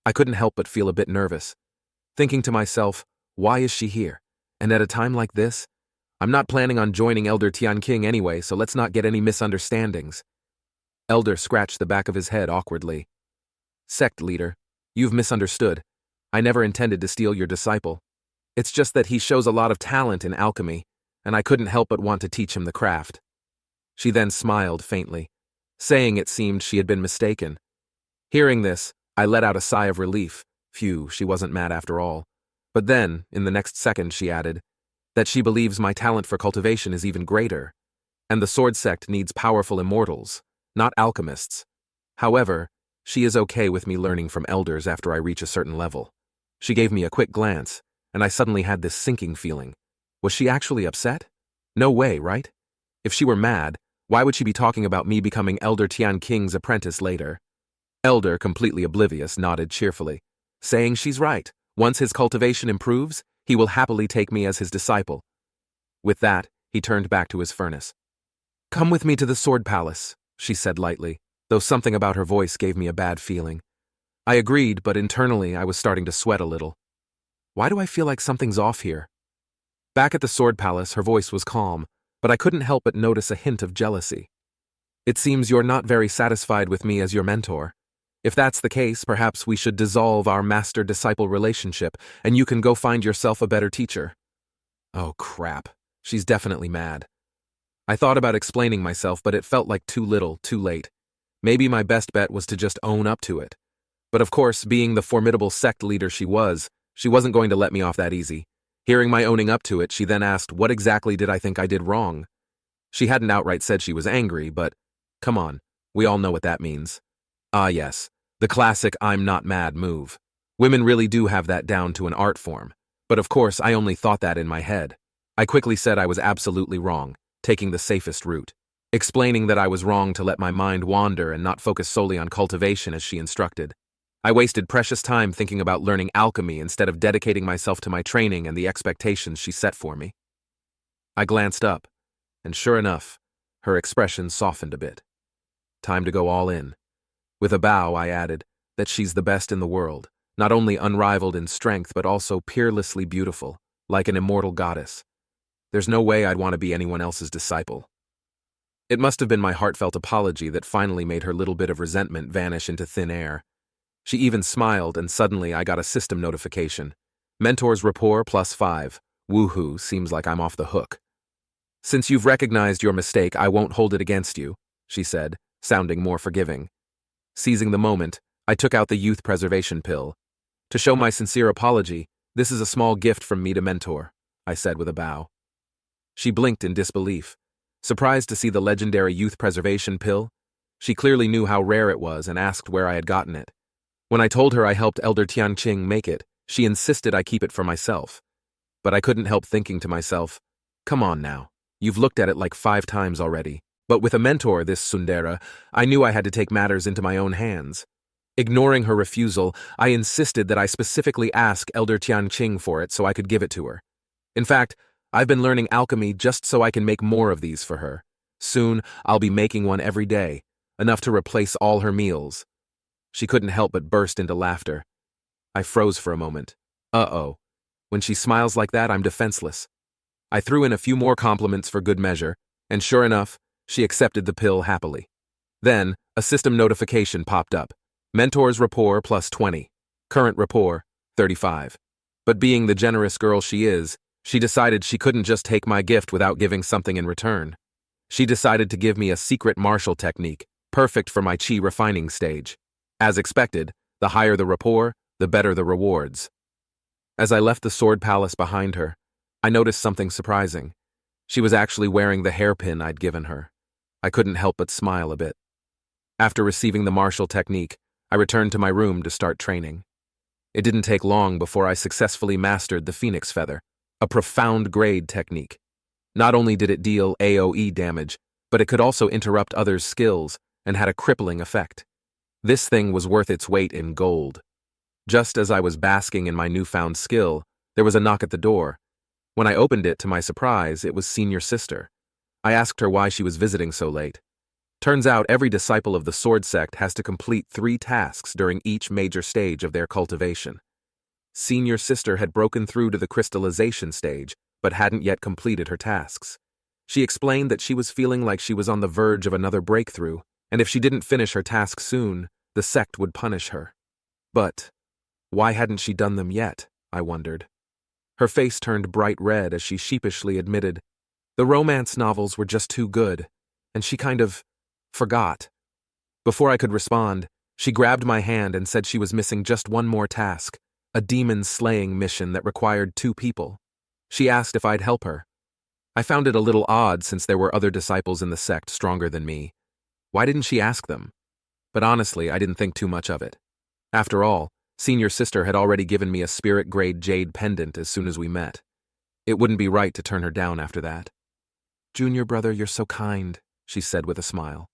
I couldn't help but feel a bit nervous, thinking to myself, why is she here? And at a time like this? I'm not planning on joining Elder Tian Qing anyway, so let's not get any misunderstandings. Elder scratched the back of his head awkwardly. Sect leader, you've misunderstood. I never intended to steal your disciple. It's just that he shows a lot of talent in alchemy, and I couldn't help but want to teach him the craft. She then smiled faintly, saying it seemed she had been mistaken. Hearing this, I let out a sigh of relief. Phew, she wasn't mad after all. But then, in the next second, she added that she believes my talent for cultivation is even greater, and the sword sect needs powerful immortals, not alchemists. However, she is okay with me learning from elders after I reach a certain level. She gave me a quick glance, and I suddenly had this sinking feeling. Was she actually upset? No way, right? If she were mad, why would she be talking about me becoming Elder Tian Qing's apprentice later? Elder, completely oblivious, nodded cheerfully, saying she's right. Once his cultivation improves, he will happily take me as his disciple. With that, he turned back to his furnace. Come with me to the Sword Palace, she said lightly, though something about her voice gave me a bad feeling. I agreed, but internally I was starting to sweat a little. Why do I feel like something's off here? Back at the Sword Palace, her voice was calm, but I couldn't help but notice a hint of jealousy. It seems you're not very satisfied with me as your mentor. If that's the case, perhaps we should dissolve our master-disciple relationship, and you can go find yourself a better teacher. Oh, crap. She's definitely mad. I thought about explaining myself, but it felt like too little, too late. Maybe my best bet was to just own up to it. But of course, being the formidable sect leader she wasn't going to let me off that easy. Hearing my owning up to it, she then asked, what exactly did I think I did wrong? She hadn't outright said she was angry, but come on, we all know what that means. Ah yes, the classic I'm not mad move. Women really do have that down to an art form. But of course, I only thought that in my head. I quickly said I was absolutely wrong, taking the safest route, explaining that I was wrong to let my mind wander and not focus solely on cultivation as she instructed. I wasted precious time thinking about learning alchemy instead of dedicating myself to my training and the expectations she set for me. I glanced up, and sure enough, her expression softened a bit. Time to go all in. With a bow, I added that she's the best in the world, not only unrivaled in strength but also peerlessly beautiful, like an immortal goddess. There's no way I'd want to be anyone else's disciple. It must have been my heartfelt apology that finally made her little bit of resentment vanish into thin air. She even smiled, and suddenly I got a system notification. Mentor's rapport +5. Woohoo, seems like I'm off the hook. Since you've recognized your mistake, I won't hold it against you, she said, sounding more forgiving. Seizing the moment, I took out the youth preservation pill. To show my sincere apology, this is a small gift from me to Mentor, I said with a bow. She blinked in disbelief, surprised to see the legendary youth preservation pill. She clearly knew how rare it was and asked where I had gotten it. When I told her I helped Elder Tianqing make it, she insisted I keep it for myself. But I couldn't help thinking to myself, come on now, you've looked at it like 5 times already. But with a mentor, this tsundere, I knew I had to take matters into my own hands. Ignoring her refusal, I insisted that I specifically ask Elder Tianqing for it so I could give it to her. In fact, I've been learning alchemy just so I can make more of these for her. Soon, I'll be making one every day, enough to replace all her meals. She couldn't help but burst into laughter. I froze for a moment. Uh-oh. When she smiles like that, I'm defenseless. I threw in a few more compliments for good measure, and sure enough, she accepted the pill happily. Then, a system notification popped up. Mentor's rapport +20. Current rapport, 35. But being the generous girl she is, she decided she couldn't just take my gift without giving something in return. She decided to give me a secret martial technique, perfect for my chi refining stage. As expected, the higher the rapport, the better the rewards. As I left the sword palace behind her, I noticed something surprising. She was actually wearing the hairpin I'd given her. I couldn't help but smile a bit. After receiving the martial technique, I returned to my room to start training. It didn't take long before I successfully mastered the Phoenix Feather, a profound grade technique. Not only did it deal AoE damage, but it could also interrupt others' skills and had a crippling effect. This thing was worth its weight in gold. Just as I was basking in my newfound skill, there was a knock at the door. When I opened it, to my surprise, it was Senior Sister. I asked her why she was visiting so late. Turns out every disciple of the sword sect has to complete 3 tasks during each major stage of their cultivation. Senior Sister had broken through to the crystallization stage, but hadn't yet completed her tasks. She explained that she was feeling like she was on the verge of another breakthrough, and if she didn't finish her task soon, the sect would punish her. But why hadn't she done them yet, I wondered. Her face turned bright red as she sheepishly admitted, the romance novels were just too good, and she kind of forgot. Before I could respond, she grabbed my hand and said she was missing just one more task, a demon-slaying mission that required 2 people. She asked if I'd help her. I found it a little odd since there were other disciples in the sect stronger than me. Why didn't she ask them? But honestly, I didn't think too much of it. After all, Senior Sister had already given me a spirit-grade jade pendant as soon as we met. It wouldn't be right to turn her down after that. Junior brother, you're so kind, she said with a smile.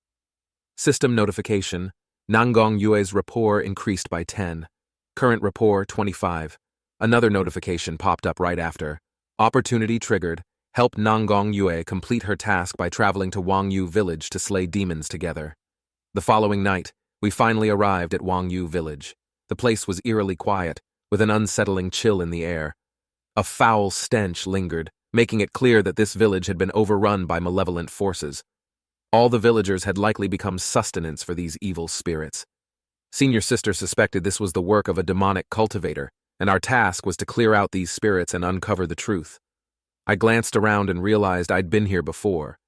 System notification. Nanggong Yue's rapport increased by 10. Current rapport 25. Another notification popped up right after. Opportunity triggered. Help Nanggong Yue complete her task by traveling to Wangyu Village to slay demons together. The following night, we finally arrived at Wangyu Village. The place was eerily quiet, with an unsettling chill in the air. A foul stench lingered, making it clear that this village had been overrun by malevolent forces. All the villagers had likely become sustenance for these evil spirits. Senior sister suspected this was the work of a demonic cultivator, and our task was to clear out these spirits and uncover the truth. I glanced around and realized I'd been here before.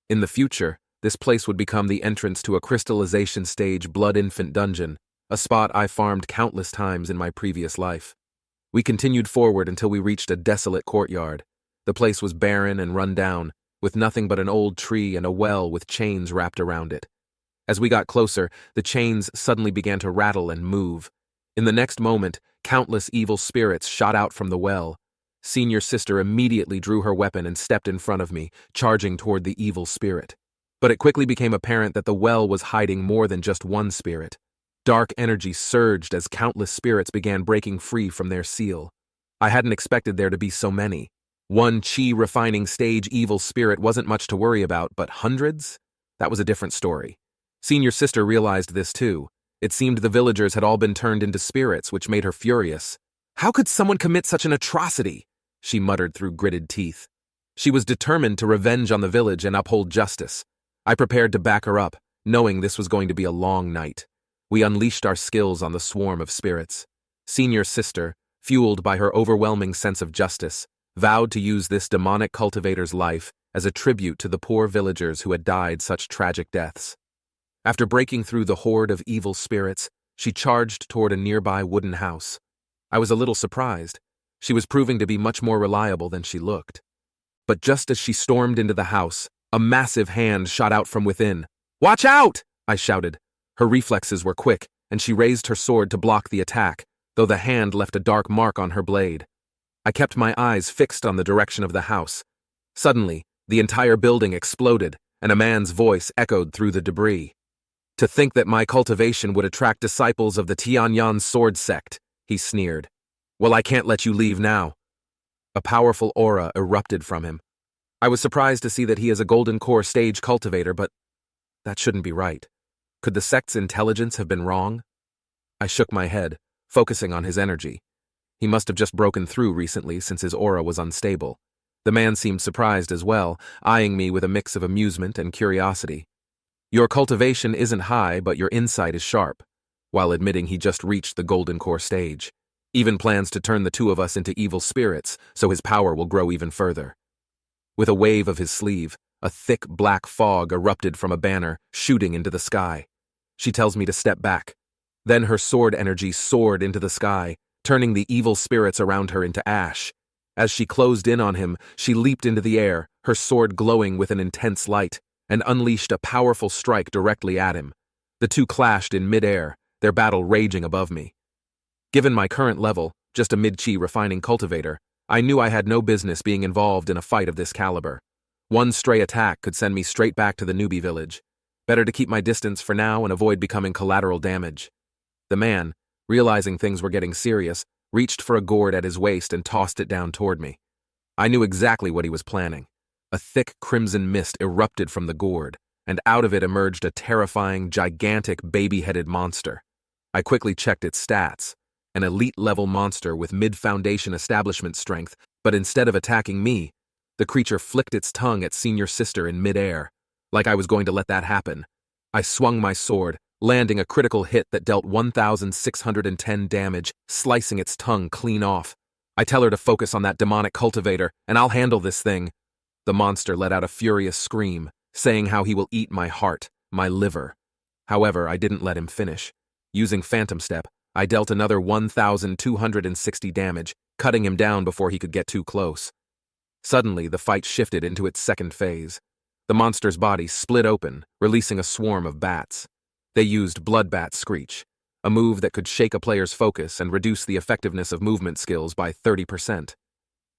In the future, this place would become the entrance to a crystallization stage blood infant dungeon, a spot I farmed countless times in my previous life. We continued forward until we reached a desolate courtyard. The place was barren and run down, with nothing but an old tree and a well with chains wrapped around it. As we got closer, the chains suddenly began to rattle and move. In the next moment, countless evil spirits shot out from the well. Senior sister immediately drew her weapon and stepped in front of me, charging toward the evil spirit. But it quickly became apparent that the well was hiding more than just one spirit. Dark energy surged as countless spirits began breaking free from their seal. I hadn't expected there to be so many. One chi refining stage evil spirit wasn't much to worry about, but hundreds? That was a different story. Senior sister realized this too. It seemed the villagers had all been turned into spirits, which made her furious. How could someone commit such an atrocity? She muttered through gritted teeth. She was determined to revenge on the village and uphold justice. I prepared to back her up, knowing this was going to be a long night. We unleashed our skills on the swarm of spirits. Senior sister, fueled by her overwhelming sense of justice, vowed to use this demonic cultivator's life as a tribute to the poor villagers who had died such tragic deaths. After breaking through the horde of evil spirits, she charged toward a nearby wooden house. I was a little surprised. She was proving to be much more reliable than she looked. But just as she stormed into the house, a massive hand shot out from within. "Watch out!" I shouted. Her reflexes were quick, and she raised her sword to block the attack, though the hand left a dark mark on her blade. I kept my eyes fixed on the direction of the house. Suddenly, the entire building exploded, and a man's voice echoed through the debris. "To think that my cultivation would attract disciples of the Tianyan sword sect," he sneered. "Well, I can't let you leave now." A powerful aura erupted from him. I was surprised to see that he is a golden core stage cultivator, but that shouldn't be right. Could the sect's intelligence have been wrong? I shook my head, focusing on his energy. He must have just broken through recently since his aura was unstable. The man seemed surprised as well, eyeing me with a mix of amusement and curiosity. "Your cultivation isn't high, but your insight is sharp," while admitting he just reached the golden core stage. Even plans to turn the two of us into evil spirits, so his power will grow even further. With a wave of his sleeve, a thick black fog erupted from a banner, shooting into the sky. She tells me to step back. Then her sword energy soared into the sky, turning the evil spirits around her into ash. As she closed in on him, she leaped into the air, her sword glowing with an intense light, and unleashed a powerful strike directly at him. The two clashed in mid-air, their battle raging above me. Given my current level, just a mid-chi refining cultivator, I knew I had no business being involved in a fight of this caliber. One stray attack could send me straight back to the newbie village. Better to keep my distance for now and avoid becoming collateral damage. The man, realizing things were getting serious, reached for a gourd at his waist and tossed it down toward me. I knew exactly what he was planning. A thick crimson mist erupted from the gourd, and out of it emerged a terrifying, gigantic, baby-headed monster. I quickly checked its stats. An elite-level monster with mid-foundation establishment strength, but instead of attacking me, the creature flicked its tongue at senior sister in mid-air. Like I was going to let that happen. I swung my sword, landing a critical hit that dealt 1,610 damage, slicing its tongue clean off. I tell her to focus on that demonic cultivator, and I'll handle this thing. The monster let out a furious scream, saying how he will eat my heart, my liver. However, I didn't let him finish. Using Phantom Step, I dealt another 1,260 damage, cutting him down before he could get too close. Suddenly, the fight shifted into its second phase. The monster's body split open, releasing a swarm of bats. They used Bloodbat Screech, a move that could shake a player's focus and reduce the effectiveness of movement skills by 30%.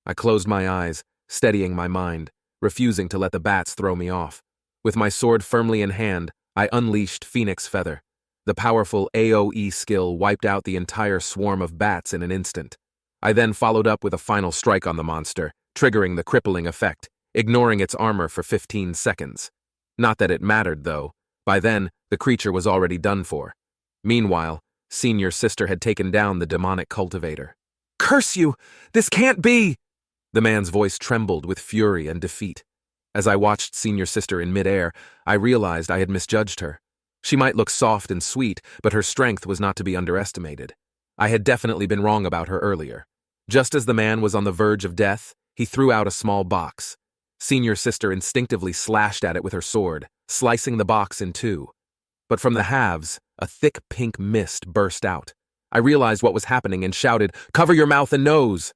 I closed my eyes, steadying my mind, refusing to let the bats throw me off. With my sword firmly in hand, I unleashed Phoenix Feather. The powerful AoE skill wiped out the entire swarm of bats in an instant. I then followed up with a final strike on the monster, triggering the crippling effect, ignoring its armor for 15 seconds. Not that it mattered, though. By then, the creature was already done for. Meanwhile, senior sister had taken down the demonic cultivator. "Curse you! This can't be!" The man's voice trembled with fury and defeat. As I watched senior sister in midair, I realized I had misjudged her. She might look soft and sweet, but her strength was not to be underestimated. I had definitely been wrong about her earlier. Just as the man was on the verge of death, he threw out a small box. Senior sister instinctively slashed at it with her sword, slicing the box in two. But from the halves, a thick pink mist burst out. I realized what was happening and shouted, "Cover your mouth and nose!"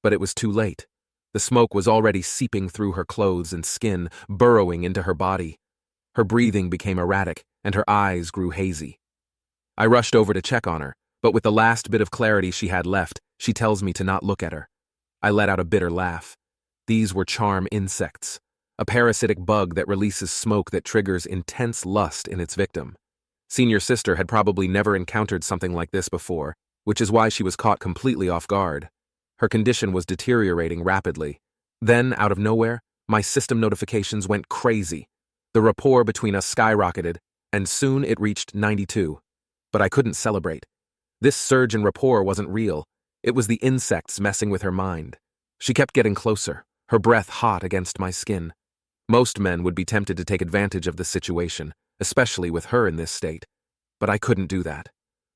But it was too late. The smoke was already seeping through her clothes and skin, burrowing into her body. Her breathing became erratic, and her eyes grew hazy. I rushed over to check on her, but with the last bit of clarity she had left, she tells me to not look at her. I let out a bitter laugh. These were charm insects, a parasitic bug that releases smoke that triggers intense lust in its victim. Senior sister had probably never encountered something like this before, which is why she was caught completely off guard. Her condition was deteriorating rapidly. Then, out of nowhere, my system notifications went crazy. The rapport between us skyrocketed, and soon it reached 92. But I couldn't celebrate. This surge in rapport wasn't real. It was the insects messing with her mind. She kept getting closer, her breath hot against my skin. Most men would be tempted to take advantage of the situation, especially with her in this state. But I couldn't do that.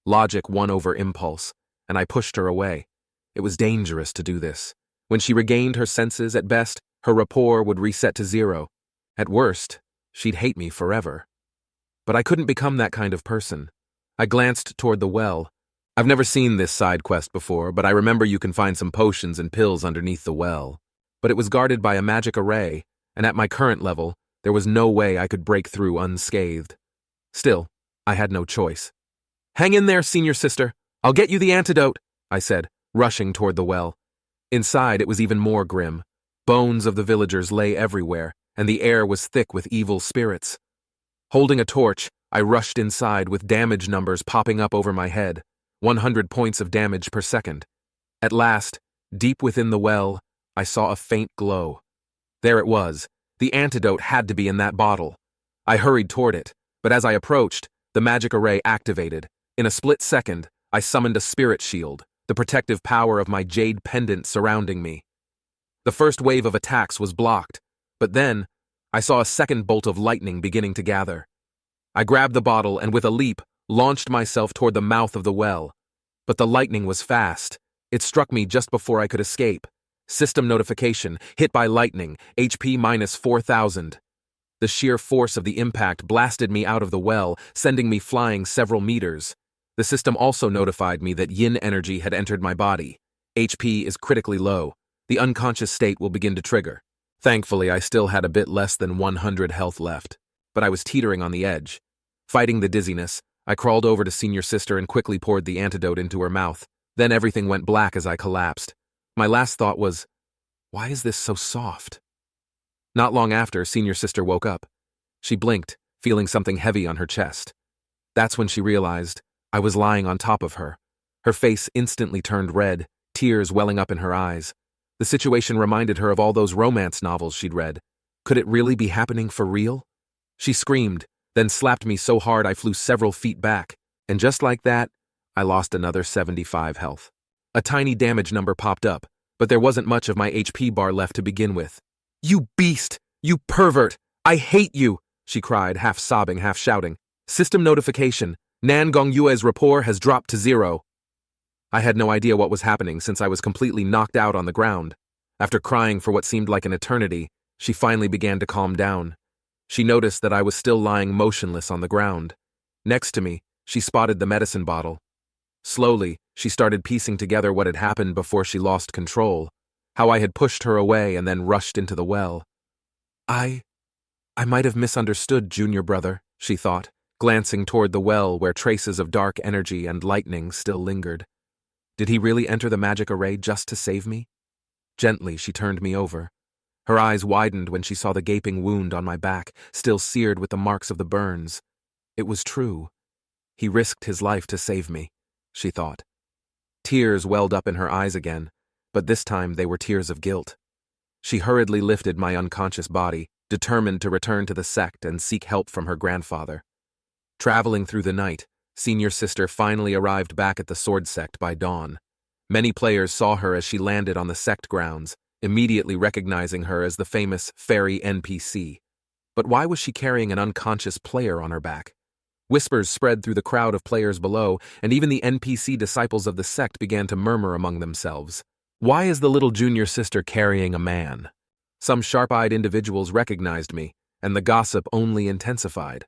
Logic won over impulse, and I pushed her away. It was dangerous to do this. When she regained her senses, at best, her rapport would reset to 0. At worst, she'd hate me forever. But I couldn't become that kind of person. I glanced toward the well. I've never seen this side quest before, but I remember you can find some potions and pills underneath the well. But it was guarded by a magic array, and at my current level, there was no way I could break through unscathed. Still, I had no choice. "Hang in there, senior sister. I'll get you the antidote," I said, rushing toward the well. Inside, it was even more grim. Bones of the villagers lay everywhere, and the air was thick with evil spirits. Holding a torch, I rushed inside with damage numbers popping up over my head, 100 points of damage per second. At last, deep within the well, I saw a faint glow. There it was. The antidote had to be in that bottle. I hurried toward it, but as I approached, the magic array activated. In a split second, I summoned a spirit shield, the protective power of my jade pendant surrounding me. The first wave of attacks was blocked, but then I saw a second bolt of lightning beginning to gather. I grabbed the bottle and with a leap, launched myself toward the mouth of the well. But the lightning was fast. It struck me just before I could escape. System notification, hit by lightning, HP minus 4,000. The sheer force of the impact blasted me out of the well, sending me flying several meters. The system also notified me that yin energy had entered my body. HP is critically low. The unconscious state will begin to trigger. Thankfully, I still had a bit less than 100 health left, but I was teetering on the edge. Fighting the dizziness, I crawled over to senior sister and quickly poured the antidote into her mouth. Then everything went black as I collapsed. My last thought was, why is this so soft? Not long after, senior sister woke up. She blinked, feeling something heavy on her chest. That's when she realized I was lying on top of her. Her face instantly turned red, tears welling up in her eyes. The situation reminded her of all those romance novels she'd read. Could it really be happening for real? She screamed, then slapped me so hard I flew several feet back, and just like that, I lost another 75 health. A tiny damage number popped up, but there wasn't much of my HP bar left to begin with. "You beast! You pervert! I hate you!" she cried, half sobbing, half shouting. "System notification. Nan Gongyue's rapport has dropped to 0. I had no idea what was happening since I was completely knocked out on the ground. After crying for what seemed like an eternity, she finally began to calm down. She noticed that I was still lying motionless on the ground. Next to me, she spotted the medicine bottle. Slowly, she started piecing together what had happened before she lost control, how I had pushed her away and then rushed into the well. I might have misunderstood Junior Brother, she thought, glancing toward the well where traces of dark energy and lightning still lingered. Did he really enter the magic array just to save me? Gently, she turned me over. Her eyes widened when she saw the gaping wound on my back, still seared with the marks of the burns. It was true. He risked his life to save me, she thought. Tears welled up in her eyes again, but this time they were tears of guilt. She hurriedly lifted my unconscious body, determined to return to the sect and seek help from her grandfather. Traveling through the night, senior sister finally arrived back at the sword sect by dawn. Many players saw her as she landed on the sect grounds, immediately recognizing her as the famous fairy NPC. But why was she carrying an unconscious player on her back? Whispers spread through the crowd of players below, and even the NPC disciples of the sect began to murmur among themselves. Why is the little junior sister carrying a man? Some sharp-eyed individuals recognized me, and the gossip only intensified.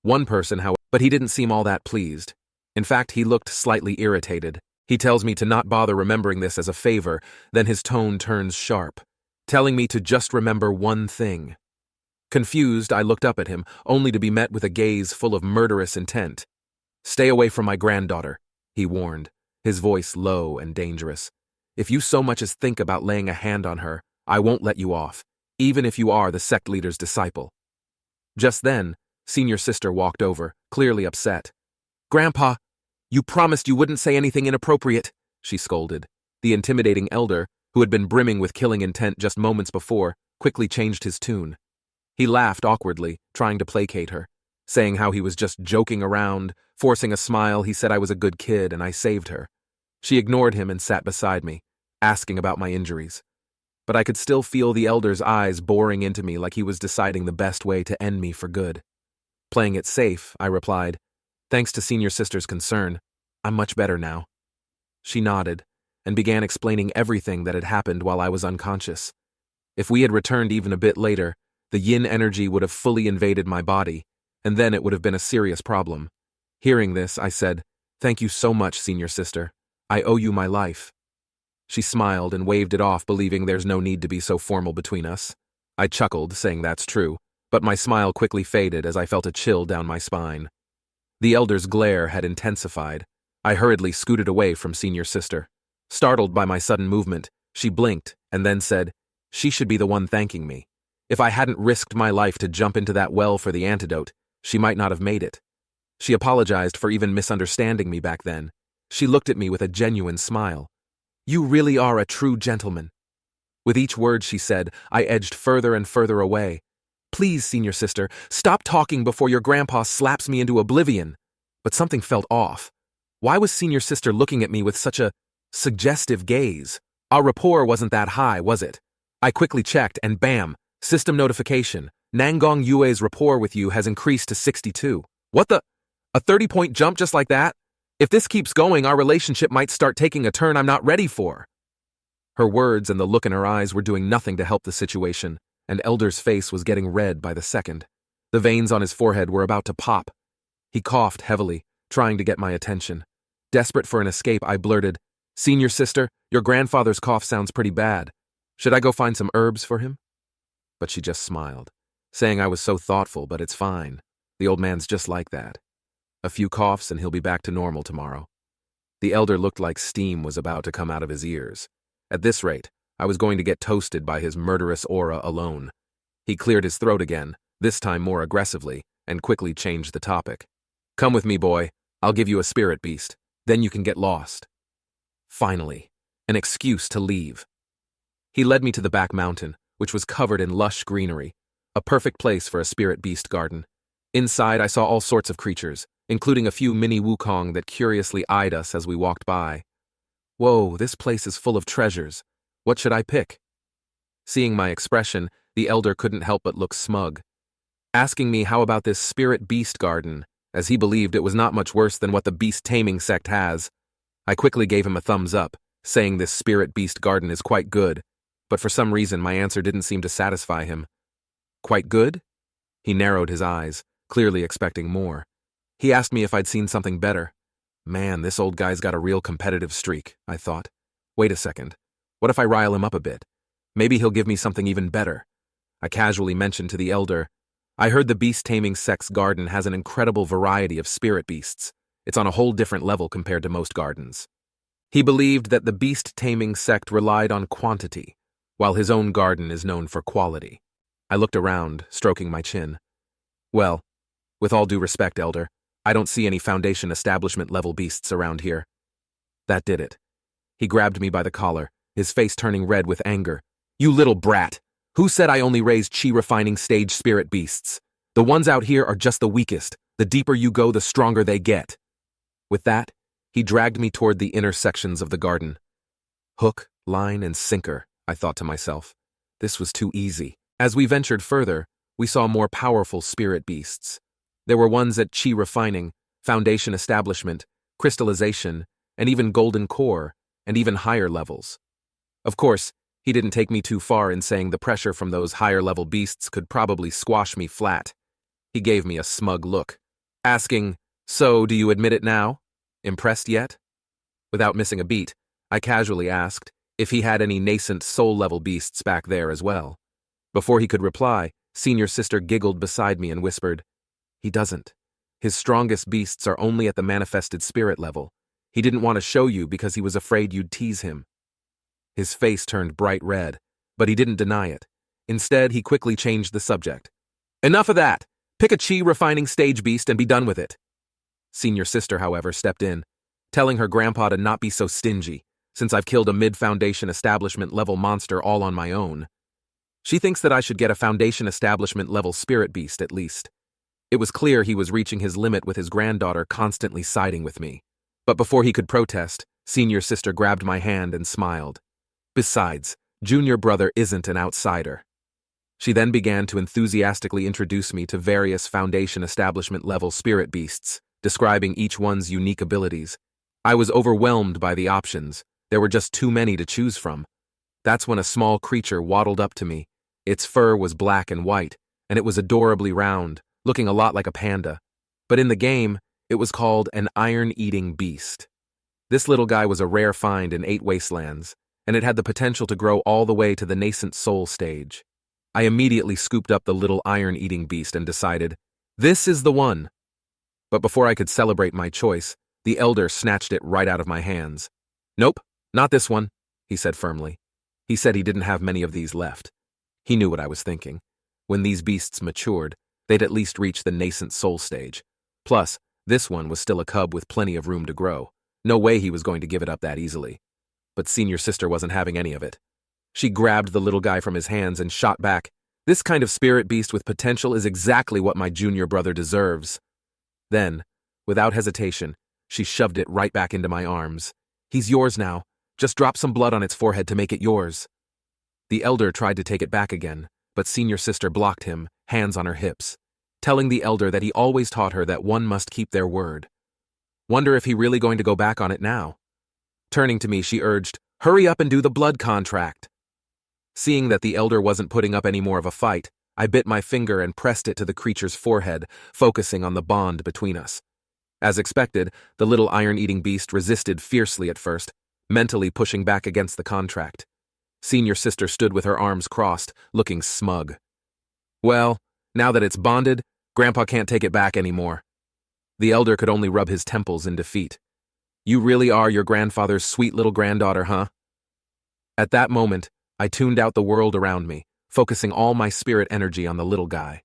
One person, however, but he didn't seem all that pleased. In fact, he looked slightly irritated. He tells me to not bother remembering this as a favor, then his tone turns sharp, telling me to just remember one thing. Confused, I looked up at him, only to be met with a gaze full of murderous intent. "Stay away from my granddaughter," he warned, his voice low and dangerous. "If you so much as think about laying a hand on her, I won't let you off, even if you are the sect leader's disciple." Just then, senior sister walked over, clearly upset. "Grandpa, you promised you wouldn't say anything inappropriate," she scolded. The intimidating elder, who had been brimming with killing intent just moments before, quickly changed his tune. He laughed awkwardly, trying to placate her, saying how he was just joking around. Forcing a smile, he said I was a good kid and I saved her. She ignored him and sat beside me, asking about my injuries. But I could still feel the elder's eyes boring into me like he was deciding the best way to end me for good. Playing it safe, I replied, "Thanks to senior sister's concern, I'm much better now." She nodded and began explaining everything that had happened while I was unconscious. If we had returned even a bit later, the yin energy would have fully invaded my body, and then it would have been a serious problem. Hearing this, I said, "Thank you so much, senior sister. I owe you my life." She smiled and waved it off, believing there's no need to be so formal between us. I chuckled, saying that's true, but my smile quickly faded as I felt a chill down my spine. The elder's glare had intensified. I hurriedly scooted away from senior sister. Startled by my sudden movement, she blinked and then said, "She should be the one thanking me. If I hadn't risked my life to jump into that well for the antidote, she might not have made it." She apologized for even misunderstanding me back then. She looked at me with a genuine smile. "You really are a true gentleman." With each word she said, I edged further and further away. "Please, senior sister, stop talking before your grandpa slaps me into oblivion." But something felt off. Why was senior sister looking at me with such a suggestive gaze? Our rapport wasn't that high, was it? I quickly checked, and bam! System notification. Nangong Yue's rapport with you has increased to 62. What the? A 30-point jump just like that? If this keeps going, our relationship might start taking a turn I'm not ready for. Her words and the look in her eyes were doing nothing to help the situation, and Elder's face was getting red by the second. The veins on his forehead were about to pop. He coughed heavily, trying to get my attention. Desperate for an escape, I blurted, "Senior sister, your grandfather's cough sounds pretty bad. Should I go find some herbs for him?" But she just smiled, saying I was so thoughtful, but it's fine. The old man's just like that. A few coughs and he'll be back to normal tomorrow. The elder looked like steam was about to come out of his ears. At this rate, I was going to get toasted by his murderous aura alone. He cleared his throat again, this time more aggressively, and quickly changed the topic. "Come with me, boy. I'll give you a spirit beast. Then you can get lost." Finally, an excuse to leave. He led me to the back mountain, which was covered in lush greenery, a perfect place for a spirit beast garden. Inside, I saw all sorts of creatures, including a few mini wukong that curiously eyed us as we walked by. Whoa, this place is full of treasures. What should I pick? Seeing my expression, the elder couldn't help but look smug, asking me how about this spirit beast garden, as he believed it was not much worse than what the beast taming sect has. I quickly gave him a thumbs up, saying this spirit beast garden is quite good, but for some reason my answer didn't seem to satisfy him. "Quite good?" He narrowed his eyes, clearly expecting more. He asked me if I'd seen something better. Man, this old guy's got a real competitive streak, I thought. Wait a second. What if I rile him up a bit? Maybe he'll give me something even better. I casually mentioned to the elder, "I heard the beast-taming sect's garden has an incredible variety of spirit beasts. It's on a whole different level compared to most gardens." He believed that the beast-taming sect relied on quantity, while his own garden is known for quality. I looked around, stroking my chin. "Well, with all due respect, elder, I don't see any Foundation establishment-level beasts around here." That did it. He grabbed me by the collar, his face turning red with anger. "You little brat! Who said I only raised chi-refining stage spirit beasts? The ones out here are just the weakest. The deeper you go, the stronger they get." With that, he dragged me toward the inner sections of the garden. Hook, line, and sinker, I thought to myself. This was too easy. As we ventured further, we saw more powerful spirit beasts. There were ones at Chi Refining, Foundation Establishment, Crystallization, and even Golden Core, and even higher levels. Of course, he didn't take me too far in saying the pressure from those higher-level beasts could probably squash me flat. He gave me a smug look, asking, "So, do you admit it now? Impressed yet?" Without missing a beat, I casually asked if he had any nascent soul-level beasts back there as well. Before he could reply, Senior Sister giggled beside me and whispered, "He doesn't. His strongest beasts are only at the manifested spirit level. He didn't want to show you because he was afraid you'd tease him." His face turned bright red, but he didn't deny it. Instead, he quickly changed the subject. "Enough of that! Pick a Chi Refining stage beast and be done with it." Senior Sister, however, stepped in, telling her grandpa to not be so stingy, since I've killed a mid-Foundation Establishment level monster all on my own. She thinks that I should get a Foundation Establishment level spirit beast at least. It was clear he was reaching his limit with his granddaughter constantly siding with me. But before he could protest, Senior Sister grabbed my hand and smiled. Besides, Junior Brother isn't an outsider. She then began to enthusiastically introduce me to various Foundation Establishment level spirit beasts, describing each one's unique abilities. I was overwhelmed by the options. There were just too many to choose from. That's when a small creature waddled up to me. Its fur was black and white, and it was adorably round, looking a lot like a panda. But in the game, it was called an iron-eating beast. This little guy was a rare find in 8 Wastelands, and it had the potential to grow all the way to the nascent soul stage. I immediately scooped up the little iron-eating beast and decided, this is the one. But before I could celebrate my choice, the elder snatched it right out of my hands. "Nope, not this one," he said firmly. He said he didn't have many of these left. He knew what I was thinking. When these beasts matured, they'd at least reach the nascent soul stage. Plus, this one was still a cub with plenty of room to grow. No way he was going to give it up that easily. But Senior Sister wasn't having any of it. She grabbed the little guy from his hands and shot back. "This kind of spirit beast with potential is exactly what my junior brother deserves." Then, without hesitation, she shoved it right back into my arms. "He's yours now. Just drop some blood on its forehead to make it yours." The elder tried to take it back again, but Senior Sister blocked him, hands on her hips, telling the elder that he always taught her that one must keep their word. Wonder if he really going to go back on it now. Turning to me, she urged, "Hurry up and do the blood contract." Seeing that the elder wasn't putting up any more of a fight, I bit my finger and pressed it to the creature's forehead, focusing on the bond between us. As expected, the little iron-eating beast resisted fiercely at first, mentally pushing back against the contract. Senior Sister stood with her arms crossed, looking smug. "Well, now that it's bonded, Grandpa can't take it back anymore." The elder could only rub his temples in defeat. "You really are your grandfather's sweet little granddaughter, huh?" At that moment, I tuned out the world around me, focusing all my spirit energy on the little guy.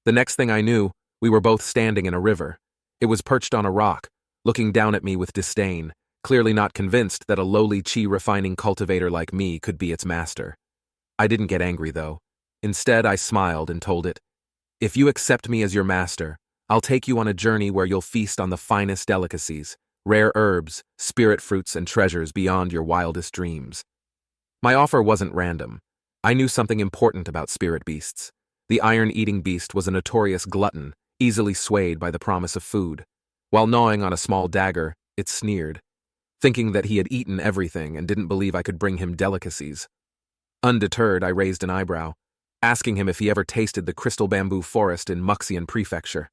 The next thing I knew, we were both standing in a river. It was perched on a rock, looking down at me with disdain, clearly not convinced that a lowly chi refining cultivator like me could be its master. I didn't get angry, though. Instead, I smiled and told it, "If you accept me as your master, I'll take you on a journey where you'll feast on the finest delicacies, rare herbs, spirit fruits, and treasures beyond your wildest dreams." My offer wasn't random. I knew something important about spirit beasts. The iron-eating beast was a notorious glutton, easily swayed by the promise of food. While gnawing on a small dagger, it sneered, thinking that he had eaten everything and didn't believe I could bring him delicacies. Undeterred, I raised an eyebrow, asking him if he ever tasted the crystal bamboo forest in Muxian Prefecture.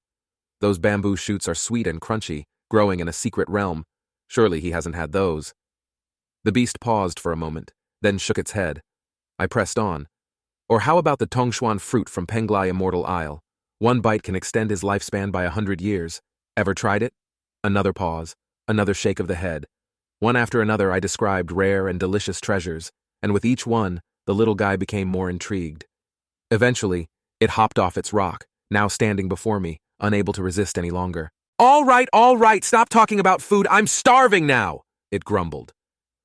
Those bamboo shoots are sweet and crunchy, growing in a secret realm. Surely he hasn't had those. The beast paused for a moment, then shook its head. I pressed on. "Or how about the Tongshuan fruit from Penglai Immortal Isle? One bite can extend his lifespan by 100 years. Ever tried it?" Another pause, another shake of the head. One after another I described rare and delicious treasures, and with each one, the little guy became more intrigued. Eventually, it hopped off its rock, now standing before me, unable to resist any longer. All right, stop talking about food, I'm starving now," it grumbled.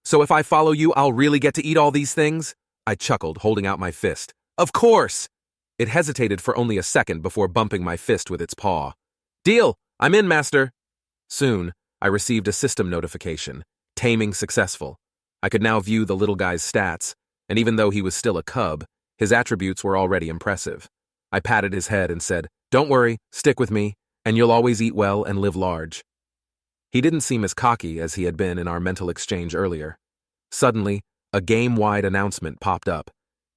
"So if I follow you, I'll really get to eat all these things?" I chuckled, holding out my fist. "Of course!" It hesitated for only a second before bumping my fist with its paw. "Deal! I'm in, Master!" Soon, I received a system notification. Taming successful. I could now view the little guy's stats, and even though he was still a cub, his attributes were already impressive. I patted his head and said, "Don't worry, stick with me. And you'll always eat well and live large. He didn't seem as cocky as he had been in our mental exchange earlier. Suddenly, a game-wide announcement popped up.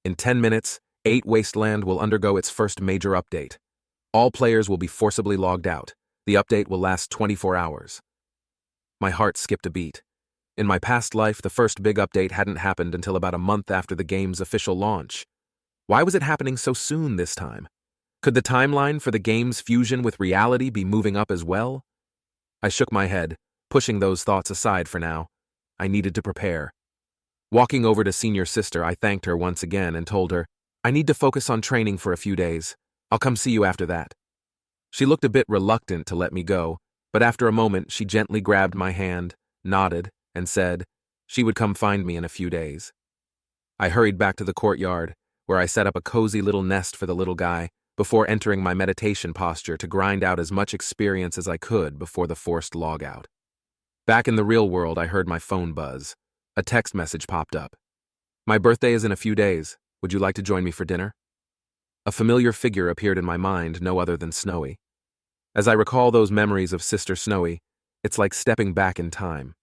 In 10 minutes, 8 Wasteland will undergo its first major update. All players will be forcibly logged out. The update will last 24 hours. My heart skipped a beat. In my past life, the first big update hadn't happened until about a month after the game's official launch. Why was it happening so soon this time? Could the timeline for the game's fusion with reality be moving up as well? I shook my head, pushing those thoughts aside for now. I needed to prepare. Walking over to Senior Sister, I thanked her once again and told her, I need to focus on training for a few days. I'll come see you after that. She looked a bit reluctant to let me go, but after a moment she gently grabbed my hand, nodded, and said she would come find me in a few days. I hurried back to the courtyard, where I set up a cozy little nest for the little guy, before entering my meditation posture to grind out as much experience as I could before the forced logout. Back in the real world, I heard my phone buzz. A text message popped up. My birthday is in a few days. Would you like to join me for dinner? A familiar figure appeared in my mind, no other than Snowy. As I recall those memories of Sister Snowy, it's like stepping back in time.